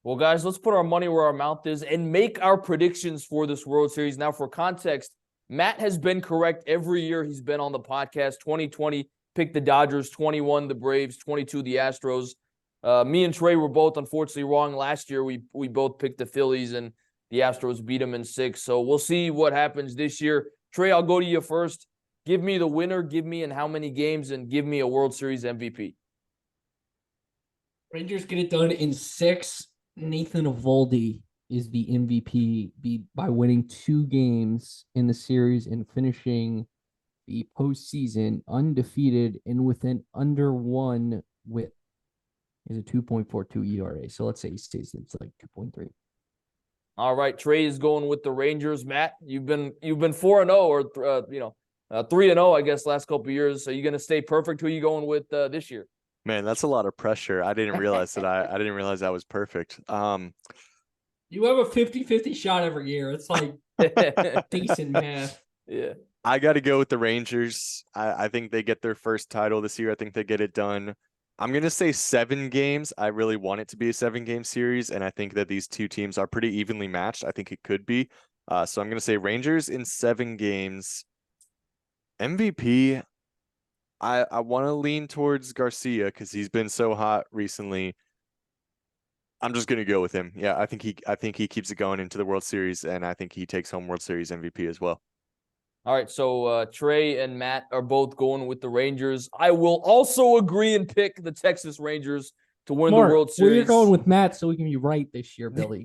Well, guys, let's put our money where our mouth is and make our predictions for this World Series. Now, for context, Matt has been correct every year he's been on the podcast. 2020 picked the Dodgers, 21 the Braves, 22 the Astros. Me and Trey were both unfortunately wrong last year. We both picked the Phillies, and the Astros beat them in 6. So we'll see what happens this year. Trey, I'll go to you first. Give me the winner, give me in how many games, and give me a World Series MVP. Rangers get it done in 6. Nathan Eovaldi is the MVP by winning 2 games in the series and finishing the postseason undefeated and within under 1 WHIP. Is a 2.42 ERA. So let's say he stays, it's like 2.3. All right, Trey is going with the Rangers. Matt, you've been 4-0 or 3-0, I guess, last couple of years. So you're going to stay perfect. Who are you going with this year? Man, that's a lot of pressure. I didn't realize that I didn't realize I was perfect. You have a 50-50 shot every year. It's like decent math. Yeah. I got to go with the Rangers. I think they get their first title this year. I think they get it done. I'm going to say 7 games. I really want it to be a 7-game series, and I think that these 2 teams are pretty evenly matched. I think it could be. So I'm going to say Rangers in 7 games. MVP, I want to lean towards Garcia because he's been so hot recently. I'm just going to go with him. Yeah, I think he keeps it going into the World Series, and I think he takes home World Series MVP as well. All right, so Trey and Matt are both going with the Rangers. I will also agree and pick the Texas Rangers to win the World Series. We're going with Matt so we can be right this year, Billy.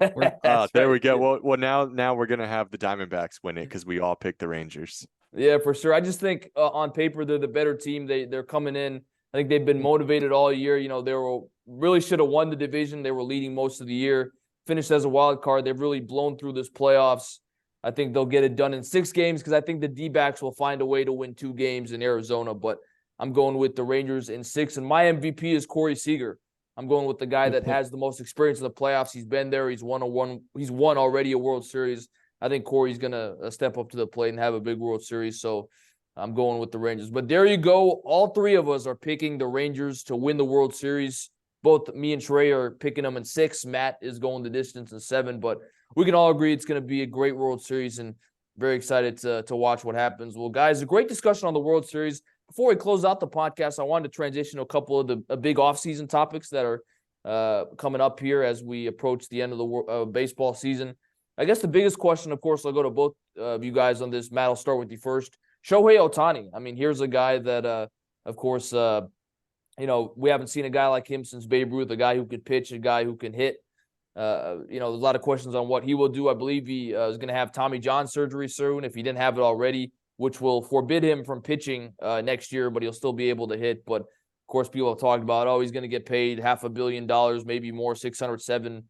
There we go. Well, now we're going to have the Diamondbacks win it because we all picked the Rangers. Yeah, for sure. I just think on paper they're the better team. They're coming in. I think they've been motivated all year. They really should have won the division. They were leading most of the year. Finished as a wild card. They've really blown through this playoffs. I think they'll get it done in 6 games because I think the D-backs will find a way to win 2 games in Arizona. But I'm going with the Rangers in 6. And my MVP is Corey Seager. I'm going with the guy that has the most experience in the playoffs. He's been there. He's won already a World Series. I think Corey's going to step up to the plate and have a big World Series. So I'm going with the Rangers. But there you go. All 3 of us are picking the Rangers to win the World Series. Both me and Trey are picking them in 6. Matt is going the distance in 7. But we can all agree it's going to be a great World Series and very excited to watch what happens. Well, guys, a great discussion on the World Series. Before we close out the podcast, I wanted to transition to a couple of the big offseason topics that are coming up here as we approach the end of the baseball season. I guess the biggest question, of course, I'll go to both of you guys on this. Matt, I'll start with you first. Shohei Ohtani. I mean, here's a guy that, of course, we haven't seen a guy like him since Babe Ruth, a guy who could pitch, a guy who can hit. There's a lot of questions on what he will do. I believe he is going to have Tommy John surgery soon, if he didn't have it already, which will forbid him from pitching next year, but he'll still be able to hit. But, of course, people have talked about, he's going to get paid $500 million, maybe more, $607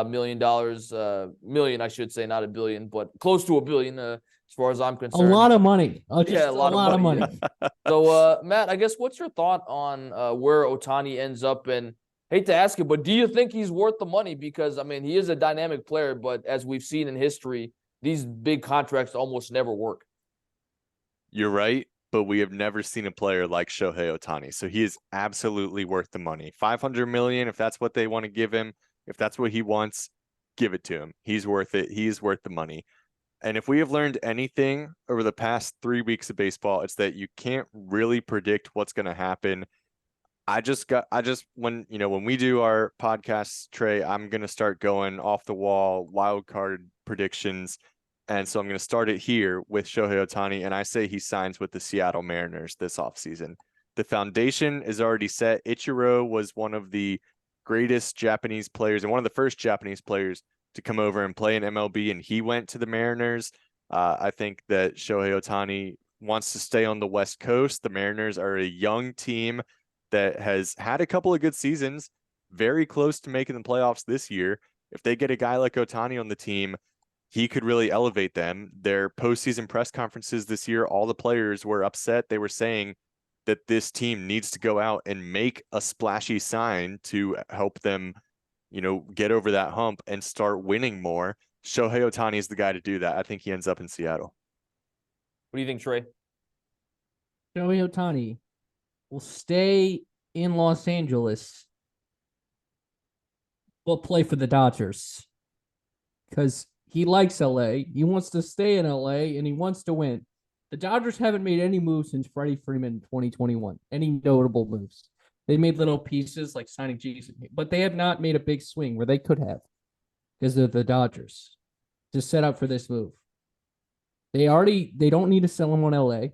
million, I should say, not a billion, but close to $1 billion as far as I'm concerned. A lot of money. A lot of money. So, Matt, I guess what's your thought on where Ohtani ends up? And hate to ask it, but do you think he's worth the money? Because, I mean, he is a dynamic player, but as we've seen in history, these big contracts almost never work. You're right, but we have never seen a player like Shohei Ohtani. So he is absolutely worth the money. $500 million, if that's what they want to give him, if that's what he wants, give it to him. He's worth it. He is worth the money. And if we have learned anything over the past 3 weeks of baseball, it's that you can't really predict what's going to happen. When we do our podcasts, Trey, I'm going to start going off the wall wild card predictions. And so I'm going to start it here with Shohei Ohtani. And I say he signs with the Seattle Mariners this offseason. The foundation is already set. Ichiro was one of the greatest Japanese players and one of the first Japanese players to come over and play in MLB. And he went to the Mariners. I think that Shohei Ohtani wants to stay on the West Coast. The Mariners are a young team that has had a couple of good seasons, very close to making the playoffs this year. If they get a guy like Ohtani on the team, he could really elevate them. Their postseason press conferences this year, all the players were upset. They were saying that this team needs to go out and make a splashy sign to help them, get over that hump and start winning more. Shohei Ohtani is the guy to do that. I think he ends up in Seattle. What do you think, Trey? Shohei Ohtani will stay in Los Angeles, will play for the Dodgers because he likes LA. He wants to stay in LA and he wants to win. The Dodgers haven't made any moves since Freddie Freeman in 2021. Any notable moves? They made little pieces like signing Jason, but they have not made a big swing where they could have because they're the Dodgers to set up for this move. They don't need to sell him on LA,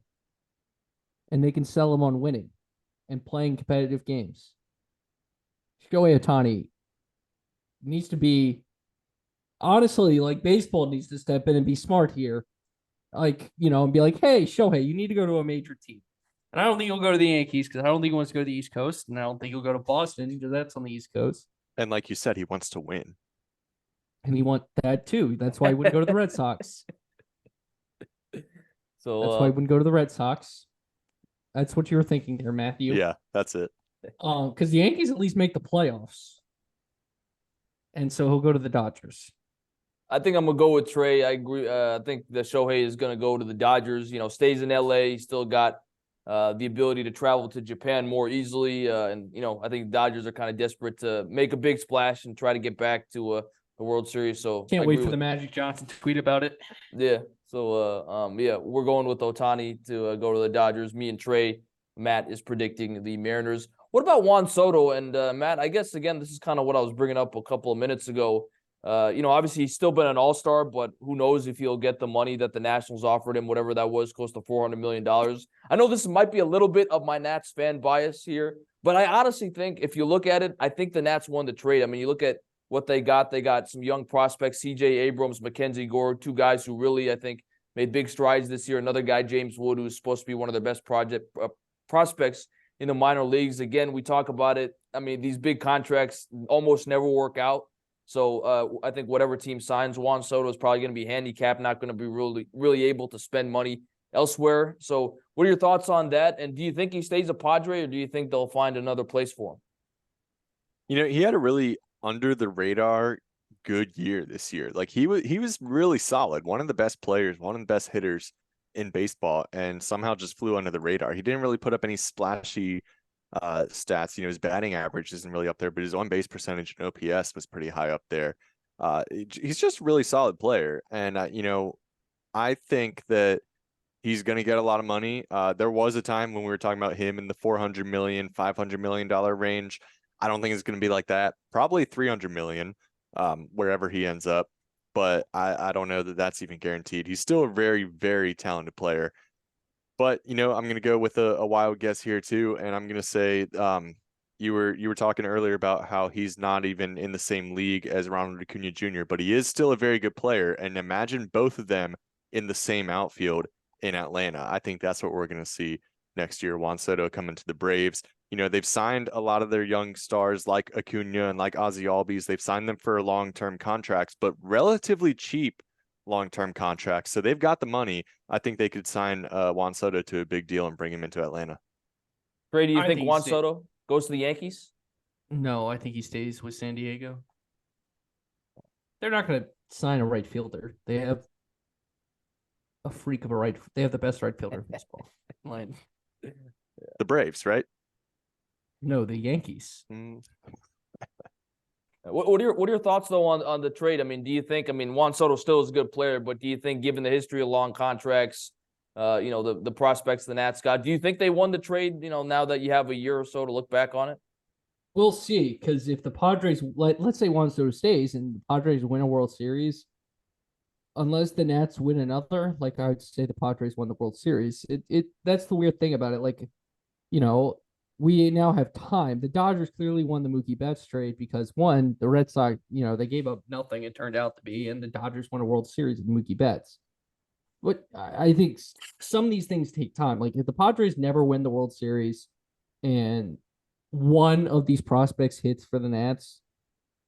and they can sell him on winning and playing competitive games. Shohei Ohtani needs to be, honestly, like baseball needs to step in and be smart here. And be like, hey, Shohei, you need to go to a major team. And I don't think he'll go to the Yankees because I don't think he wants to go to the East Coast. And I don't think he'll go to Boston because that's on the East Coast. And like you said, he wants to win. And he wants that too. That's why he wouldn't go to the Red Sox. So that's why he wouldn't go to the Red Sox. That's what you were thinking there, Matthew. Yeah, that's it. Because the Yankees at least make the playoffs. And so he'll go to the Dodgers. I think I'm gonna go with Trey. I agree. I think that Shohei is gonna go to the Dodgers. Stays in LA. He's still got the ability to travel to Japan more easily. And I think the Dodgers are kind of desperate to make a big splash and try to get back to the World Series. So can't wait for the Magic Johnson to tweet about it. Yeah. So we're going with Ohtani to go to the Dodgers. Me and Trey. Matt is predicting the Mariners. What about Juan Soto? And Matt, I guess again, this is kind of what I was bringing up a couple of minutes ago. Obviously he's still been an all-star, but who knows if he'll get the money that the Nationals offered him, whatever that was, close to $400 million. I know this might be a little bit of my Nats fan bias here, but I honestly think if you look at it, I think the Nats won the trade. I mean, you look at what they got some young prospects, CJ Abrams, Mackenzie Gore, two guys who really, I think, made big strides this year. Another guy, James Wood, who's supposed to be one of their best prospects in the minor leagues. Again, we talk about it. I mean, these big contracts almost never work out. So I think whatever team signs Juan Soto is probably going to be handicapped, not going to be really able to spend money elsewhere. So what are your thoughts on that? And do you think he stays a Padre, or do you think they'll find another place for him? He had a really under the radar good year this year. Like he was really solid, one of the best players, one of the best hitters in baseball, and somehow just flew under the radar. He didn't really put up any splashy stats. His batting average isn't really up there, but his on base percentage and OPS was pretty high up there. He's just a really solid player, and I think that he's going to get a lot of money. There was a time when we were talking about him in the $400 million, $500 million range. I don't think it's going to be like that. Probably $300 million, wherever he ends up. But I don't know that that's even guaranteed. He's still a very, very talented player. But, I'm going to go with a wild guess here too. And I'm going to say you were talking earlier about how he's not even in the same league as Ronald Acuna Jr., but he is still a very good player. And imagine both of them in the same outfield in Atlanta. I think that's what we're going to see next year. Juan Soto coming to the Braves. They've signed a lot of their young stars like Acuna and like Ozzy Albies. They've signed them for long-term contracts, but relatively cheap long-term contracts. So they've got the money. I think they could sign Juan Soto to a big deal and bring him into Atlanta. Trey, do you think Juan Soto goes to the Yankees? No, I think he stays with San Diego. They're not going to sign a right fielder. They have a freak of a right. They have the best right fielder in baseball. Line. The Braves, right? No, the Yankees. Mm. What are your thoughts though on the trade? I mean, do you think, I mean, Juan Soto still is a good player, but do you think, given the history of long contracts, the prospects the Nats got, do you think they won the trade? Now that you have a year or so to look back on it. We'll see, because if the Padres, let's say Juan Soto stays and the Padres win a World Series, unless the Nats win another, like I would say the Padres won the World Series. It that's the weird thing about it. Like, you know, we now have time. The Dodgers clearly won the Mookie Betts trade because one, the Red Sox, they gave up nothing, it turned out to be, and the Dodgers won a World Series with Mookie Betts. But I think some of these things take time. Like if the Padres never win the World Series and one of these prospects hits for the Nats,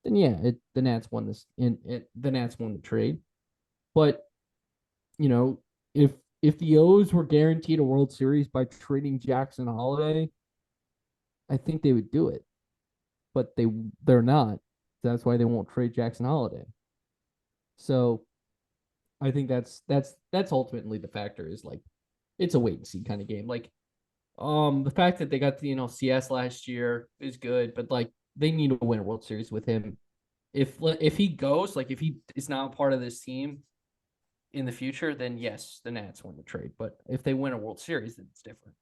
then yeah, the Nats won this, and the Nats won the trade. But you know, if the O's were guaranteed a World Series by trading Jackson Holiday, I think they would do it. But they're not. That's why they won't trade Jackson Holiday. So I think that's ultimately the factor, is like it's a wait and see kind of game. Like the fact that they got the CS last year is good, but like they need to win a World Series with him. If he goes, like if he is now part of this team in the future, then yes, the Nats win the trade. But if they win a World Series, then it's different.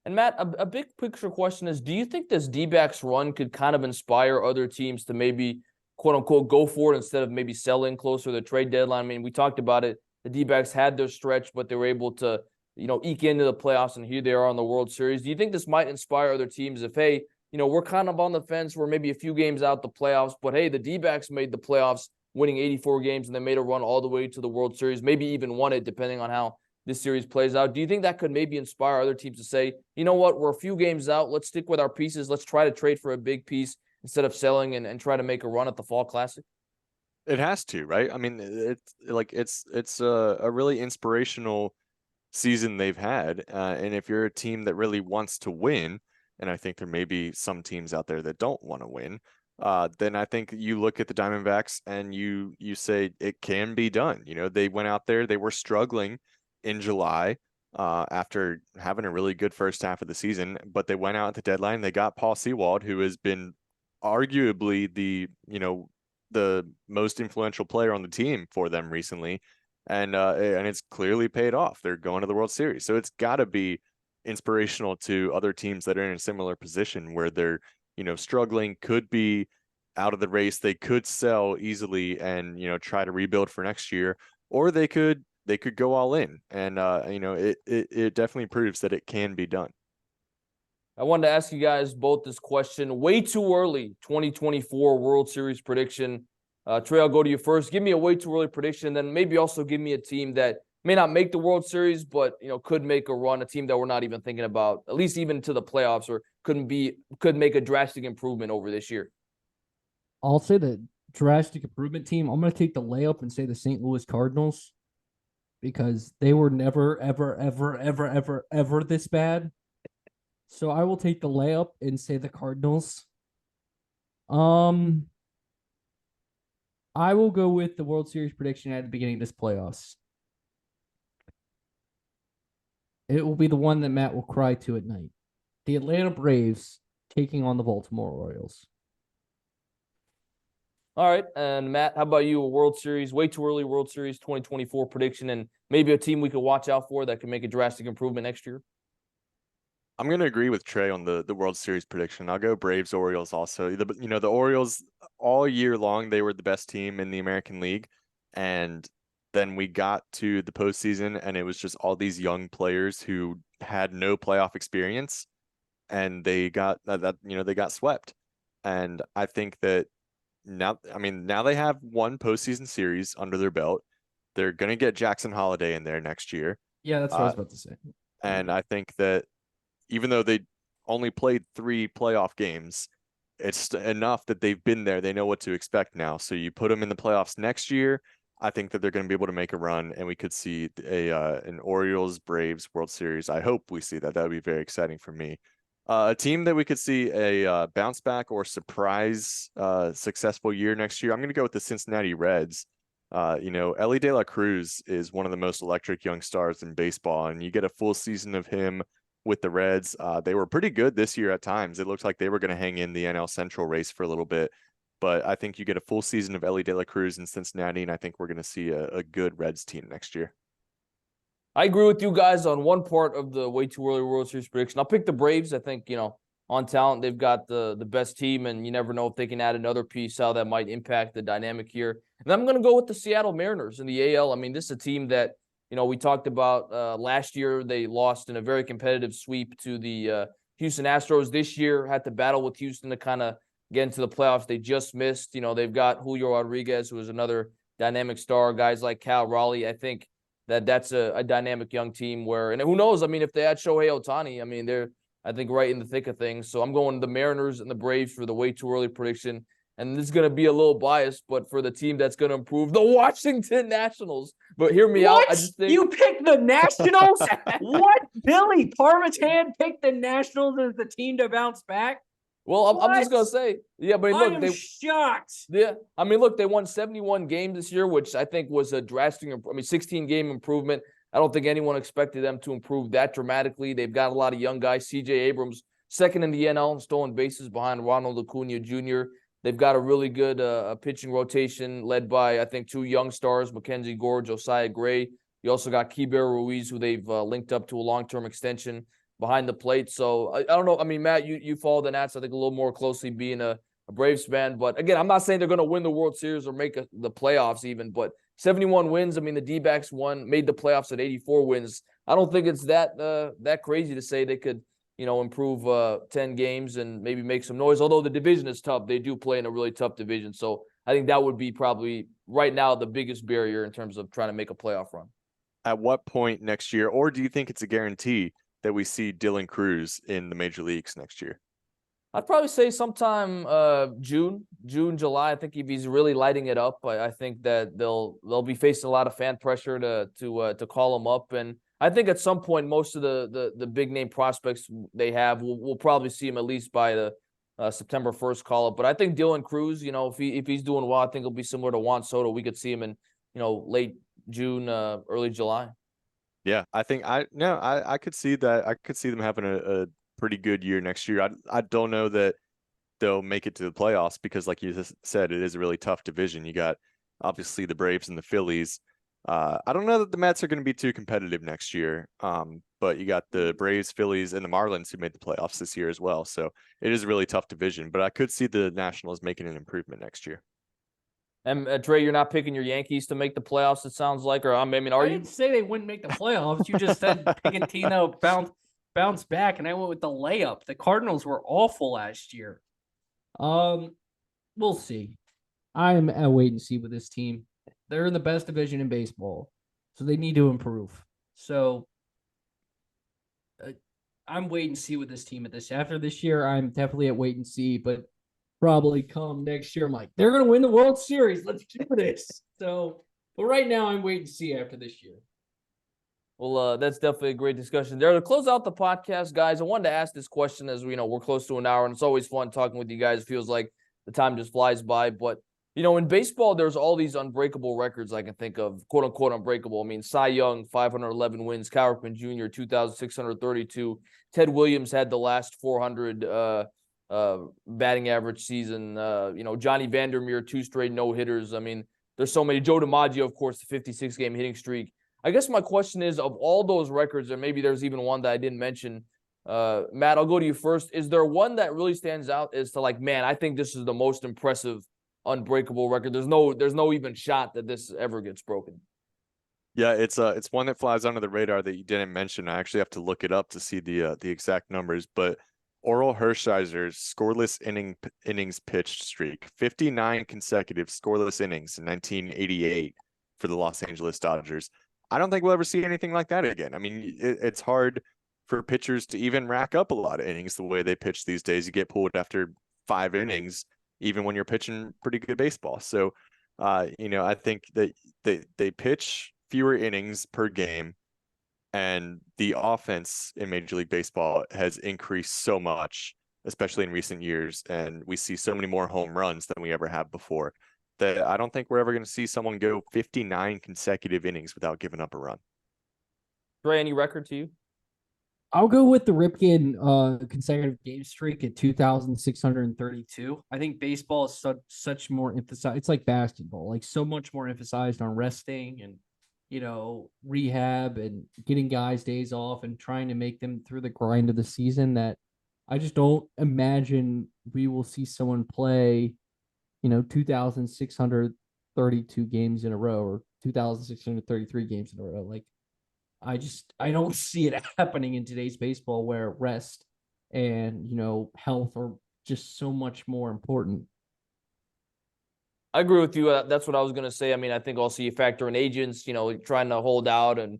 And Matt, a big picture question is, do you think this D-backs run could kind of inspire other teams to maybe, quote unquote, go for it instead of maybe selling closer to the trade deadline? I mean, we talked about it. The D-backs had their stretch, but they were able to, eke into the playoffs, and here they are on the World Series. Do you think this might inspire other teams if, hey, we're kind of on the fence, we're maybe a few games out the playoffs, but hey, the D-backs made the playoffs, winning 84 games, and they made a run all the way to the World Series, maybe even won it, depending on how this series plays out. Do you think that could maybe inspire other teams to say, you know what, we're a few games out, let's stick with our pieces, let's try to trade for a big piece instead of selling and try to make a run at the Fall Classic? It has to, right? I mean, it's a really inspirational season they've had, and if you're a team that really wants to win, and I think there may be some teams out there that don't want to win, then I think you look at the Diamondbacks and you say it can be done. They went out there, they were struggling in July after having a really good first half of the season, but they went out at the deadline. They got Paul Sewald, who has been arguably the most influential player on the team for them recently, and it's clearly paid off. They're going to the World Series, so it's got to be inspirational to other teams that are in a similar position where they're struggling, could be out of the race. They could sell easily and try to rebuild for next year, or they could go all in, and it definitely proves that it can be done. I wanted to ask you guys both this question. Way too early 2024 World Series prediction. Trey, I'll go to you first. Give me a way too early prediction, then maybe also give me a team that may not make the World Series, but could make a run, a team that we're not even thinking about, at least even to the playoffs, or could make a drastic improvement over this year. I'll say the drastic improvement team. I'm going to take the layup and say the St. Louis Cardinals, because they were never, ever, ever, ever, ever, ever this bad. So I will take the layup and say the Cardinals. I will go with the World Series prediction at the beginning of this playoffs. It will be the one that Matt will cry to at night. The Atlanta Braves taking on the Baltimore Orioles. All right, and Matt, how about you? A World Series, way too early World Series 2024 prediction, and maybe a team we could watch out for that can make a drastic improvement next year? I'm going to agree with Trey on the World Series prediction. I'll go Braves Orioles also. The Orioles all year long, they were the best team in the American League, and then we got to the postseason and it was just all these young players who had no playoff experience, and they got they got swept. And I think that now they have one postseason series under their belt. They're going to get Jackson Holiday in there next year. Yeah, that's what I was about to say. And I think that even though they only played 3 playoff games, it's enough that they've been there. They know what to expect now. So you put them in the playoffs next year, I think that they're going to be able to make a run, and we could see an Orioles Braves World Series. I hope we see that. That would be very exciting for me. A team that we could see a bounce back or surprise successful year next year. I'm going to go with the Cincinnati Reds. Ellie De La Cruz is one of the most electric young stars in baseball, and you get a full season of him with the Reds. They were pretty good this year at times. It looked like they were going to hang in the NL Central race for a little bit, but I think you get a full season of Ellie De La Cruz in Cincinnati, and I think we're going to see a good Reds team next year. I agree with you guys on one part of the way too early World Series prediction. I'll pick the Braves. I think, on talent, they've got the best team, and you never know if they can add another piece, how that might impact the dynamic here. And I'm going to go with the Seattle Mariners in the AL. I mean, this is a team that, we talked about last year. They lost in a very competitive sweep to the Houston Astros. This year had to battle with Houston to kind of get into the playoffs. They just missed. They've got Julio Rodriguez, who is another dynamic star, guys like Cal Raleigh. I think that's a dynamic young team and who knows? I mean, if they had Shohei Ohtani, I mean, they're, I think, right in the thick of things. So I'm going the Mariners and the Braves for the way too early prediction. And this is going to be a little biased, but for the team that's going to improve, the Washington Nationals. But hear me out. I just think you picked the Nationals. What? Billy Parvatam picked the Nationals as the team to bounce back? Well, I'm just going to say, yeah, but look, I am shocked. Yeah, I mean, look, they won 71 games this year, which I think was a drastic, 16-game improvement. I don't think anyone expected them to improve that dramatically. They've got a lot of young guys. C.J. Abrams, second in the NL in stolen bases behind Ronald Acuna Jr. They've got a really good pitching rotation led by, I think, two young stars, Mackenzie Gore, Josiah Gray. You also got Keibert Ruiz, who they've linked up to a long-term extension behind the plate. So I don't know. I mean, Matt, you follow the Nats, I think, a little more closely being a Braves fan. But again, I'm not saying they're going to win the World Series or make the playoffs even, but 71 wins. I mean, the D-backs made the playoffs at 84 wins. I don't think it's that crazy to say they could, improve 10 games and maybe make some noise. Although the division is tough, they do play in a really tough division. So I think that would be probably right now the biggest barrier in terms of trying to make a playoff run. At what point next year, or do you think it's a guarantee that we see Dylan Cruz in the major leagues next year? I'd probably say sometime June, July. I think if he's really lighting it up, I think that they'll be facing a lot of fan pressure to call him up. And I think at some point, most of the big name prospects they have, we'll probably see him at least by the September 1st call up. But I think Dylan Cruz, if he's doing well, I think it'll be similar to Juan Soto. We could see him in late June, early July. Yeah, I think I could see that. I could see them having a pretty good year next year. I don't know that they'll make it to the playoffs because, like you just said, it is a really tough division. You got obviously the Braves and the Phillies. I don't know that the Mets are going to be too competitive next year. But you got the Braves, Phillies, and the Marlins who made the playoffs this year as well. So it is a really tough division. But I could see the Nationals making an improvement next year. And Trey, you're not picking your Yankees to make the playoffs, it sounds like, or are you? I didn't say they wouldn't make the playoffs. You just said pick a team that bounce back, and I went with the layup. The Cardinals were awful last year. We'll see. I'm at wait and see with this team. They're in the best division in baseball, so they need to improve. So I'm wait and see with this team after this year. I'm definitely at wait and see, but probably come next year, I'm like, they're going to win the World Series. Let's do this. So, but right now, I'm waiting to see after this year. Well, that's definitely a great discussion there. To close out the podcast, guys, I wanted to ask this question as we're close to an hour, and it's always fun talking with you guys. It feels like the time just flies by. But, in baseball, there's all these unbreakable records I can think of, quote unquote unbreakable. I mean, Cy Young, 511 wins, Cal Ripken Jr., 2,632. Ted Williams had the last 400 batting average season. Johnny Vandermeer, 2 straight no-hitters. I mean, there's so many. Joe DiMaggio, of course, the 56-game hitting streak. I guess my question is, of all those records, and maybe there's even one that I didn't mention, Matt, I'll go to you first. Is there one that really stands out as to like, man, I think this is the most impressive unbreakable record? There's no even shot that this ever gets broken. Yeah, it's one that flies under the radar that you didn't mention. I actually have to look it up to see the exact numbers, but Oral Hershiser's scoreless innings pitched streak, 59 consecutive scoreless innings in 1988 for the Los Angeles Dodgers. I don't think we'll ever see anything like that again. I mean, it's hard for pitchers to even rack up a lot of innings the way they pitch these days. You get pulled after 5 innings, even when you're pitching pretty good baseball. So, I think that they pitch fewer innings per game. And the offense in Major League Baseball has increased so much, especially in recent years. And we see so many more home runs than we ever have before that I don't think we're ever going to see someone go 59 consecutive innings without giving up a run. Trey, any record to you? I'll go with the Ripken consecutive game streak at 2,632. I think baseball is such more emphasized. It's like basketball, like so much more emphasized on resting and rehab and getting guys days off and trying to make them through the grind of the season that I just don't imagine we will see someone play, 2,632 games in a row or 2,633 games in a row. Like I don't see it happening in today's baseball where rest and health are just so much more important. I agree with you. That's what I was going to say. I mean, I think also you factor in agents, trying to hold out and,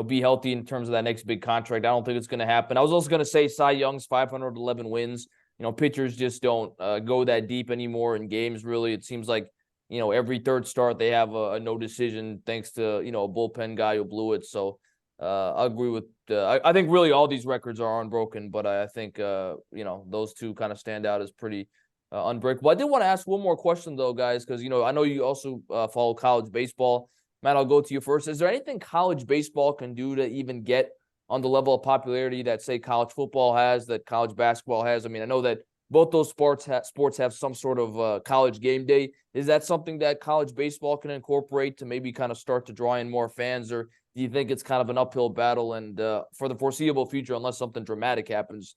be healthy in terms of that next big contract. I don't think it's going to happen. I was also going to say Cy Young's 511 wins. Pitchers just don't go that deep anymore in games, really. It seems like, every third start they have a no decision thanks to, a bullpen guy who blew it. So I agree with I think really all these records are unbroken, but I think, those two kind of stand out as pretty unbreakable. I did want to ask one more question, though, guys, because, I know you also follow college baseball. Matt, I'll go to you first. Is there anything college baseball can do to even get on the level of popularity that, say, college football has, that college basketball has? I mean, I know that both those sports have some sort of college game day. Is that something that college baseball can incorporate to maybe kind of start to draw in more fans, or do you think it's kind of an uphill battle and for the foreseeable future, unless something dramatic happens,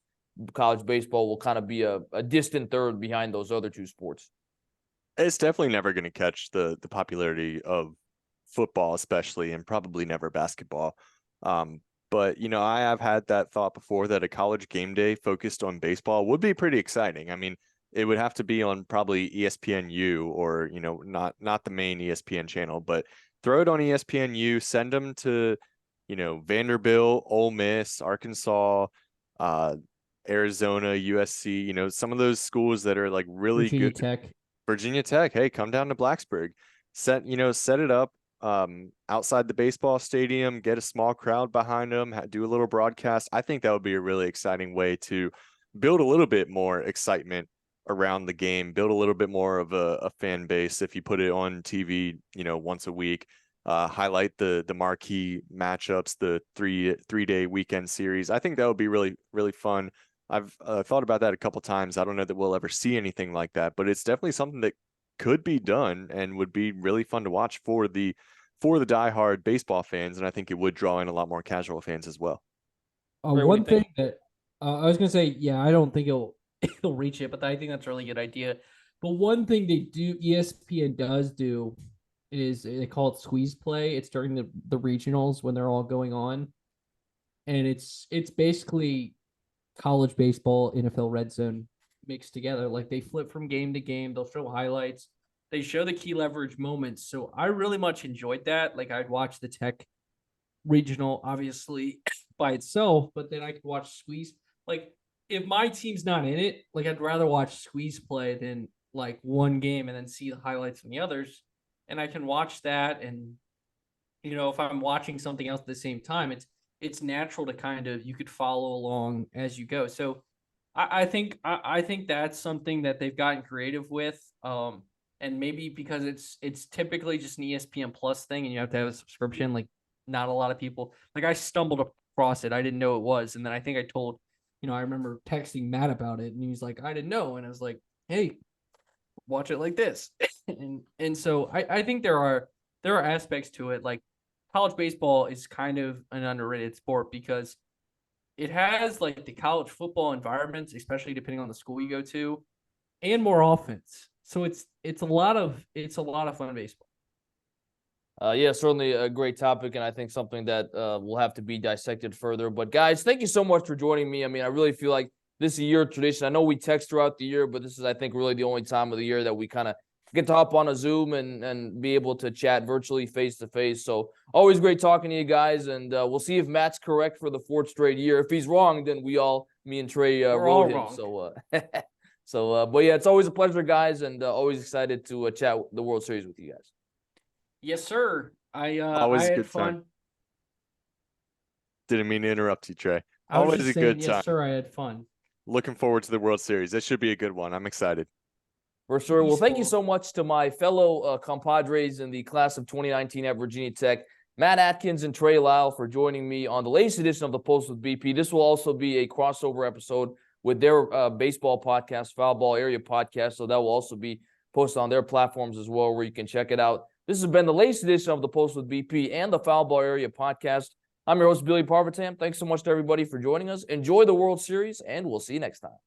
college baseball will kind of be a distant third behind those other two sports? It's definitely never going to catch the popularity of football, especially, and probably never basketball. But I have had that thought before that a college game day focused on baseball would be pretty exciting. I mean, it would have to be on probably ESPNU or not the main ESPN channel, but throw it on ESPNU, send them to Vanderbilt, Ole Miss, Arkansas, Arizona, USC, some of those schools that are like really Virginia good. Tech. Virginia Tech, hey, come down to Blacksburg. Set it up outside the baseball stadium, get a small crowd behind them, do a little broadcast. I think that would be a really exciting way to build a little bit more excitement around the game, build a little bit more of a fan base if you put it on TV, once a week. Highlight the marquee matchups, the three-day weekend series. I think that would be really, really fun. I've thought about that a couple times. I don't know that we'll ever see anything like that, but it's definitely something that could be done and would be really fun to watch for the diehard baseball fans, and I think it would draw in a lot more casual fans as well. Ray, what do One you think? thing that I was gonna say, yeah, I don't think it'll reach it, but I think that's a really good idea. But one thing they do, ESPN does do, is they call it squeeze play. It's during the regionals when they're all going on, and it's basically college baseball, NFL red zone mixed together. Like they flip from game to game. They'll show highlights. They show the key leverage moments. So I really much enjoyed that. Like I'd watch the Tech regional, obviously by itself, but then I could watch squeeze. Like if my team's not in it, like I'd rather watch squeeze play than like one game and then see the highlights from the others. And I can watch that. And if I'm watching something else at the same time, it's natural to kind of, you could follow along as you go. So I think that's something that they've gotten creative with. And maybe because it's typically just an ESPN Plus thing and you have to have a subscription, like not a lot of people, like I stumbled across it. I didn't know it was. And then I think I told, I remember texting Matt about it and he's like, I didn't know. And I was like, hey, watch it like this. and so I think there are aspects to it. Like college baseball is kind of an underrated sport because it has like the college football environments, especially depending on the school you go to, and more offense. So it's a lot of fun baseball. Yeah, certainly a great topic, and I think something that will have to be dissected further. But guys, thank you so much for joining me. I mean, I really feel like this is a year tradition. I know we text throughout the year, but this is, I think, really the only time of the year that we kind of get to hop on a Zoom and be able to chat virtually face to face. So always great talking to you guys, and we'll see if Matt's correct for the fourth straight year. If he's wrong, then me and Trey rode him. Wrong. But yeah, it's always a pleasure, guys, and always excited to chat the World Series with you guys. Yes, sir. I Always a had good fun. time. Didn't mean to interrupt you, Trey. I was Always just a saying, good yes, time. sir. I had fun. Looking forward to the World Series. This should be a good one. I'm excited. For sure. Well, thank you Baseball. so much to my fellow compadres in the class of 2019 at Virginia Tech, Matt Atkins and Trey Lyle, for joining me on the latest edition of the Post with BP. This will also be a crossover episode with their baseball podcast, Foul Ball Area Podcast. So that will also be posted on their platforms as well, where you can check it out. This has been the latest edition of the Post with BP and the Foul Ball Area Podcast. I'm your host, Billy Parvatam. Thanks so much to everybody for joining us. Enjoy the World Series, and we'll see you next time.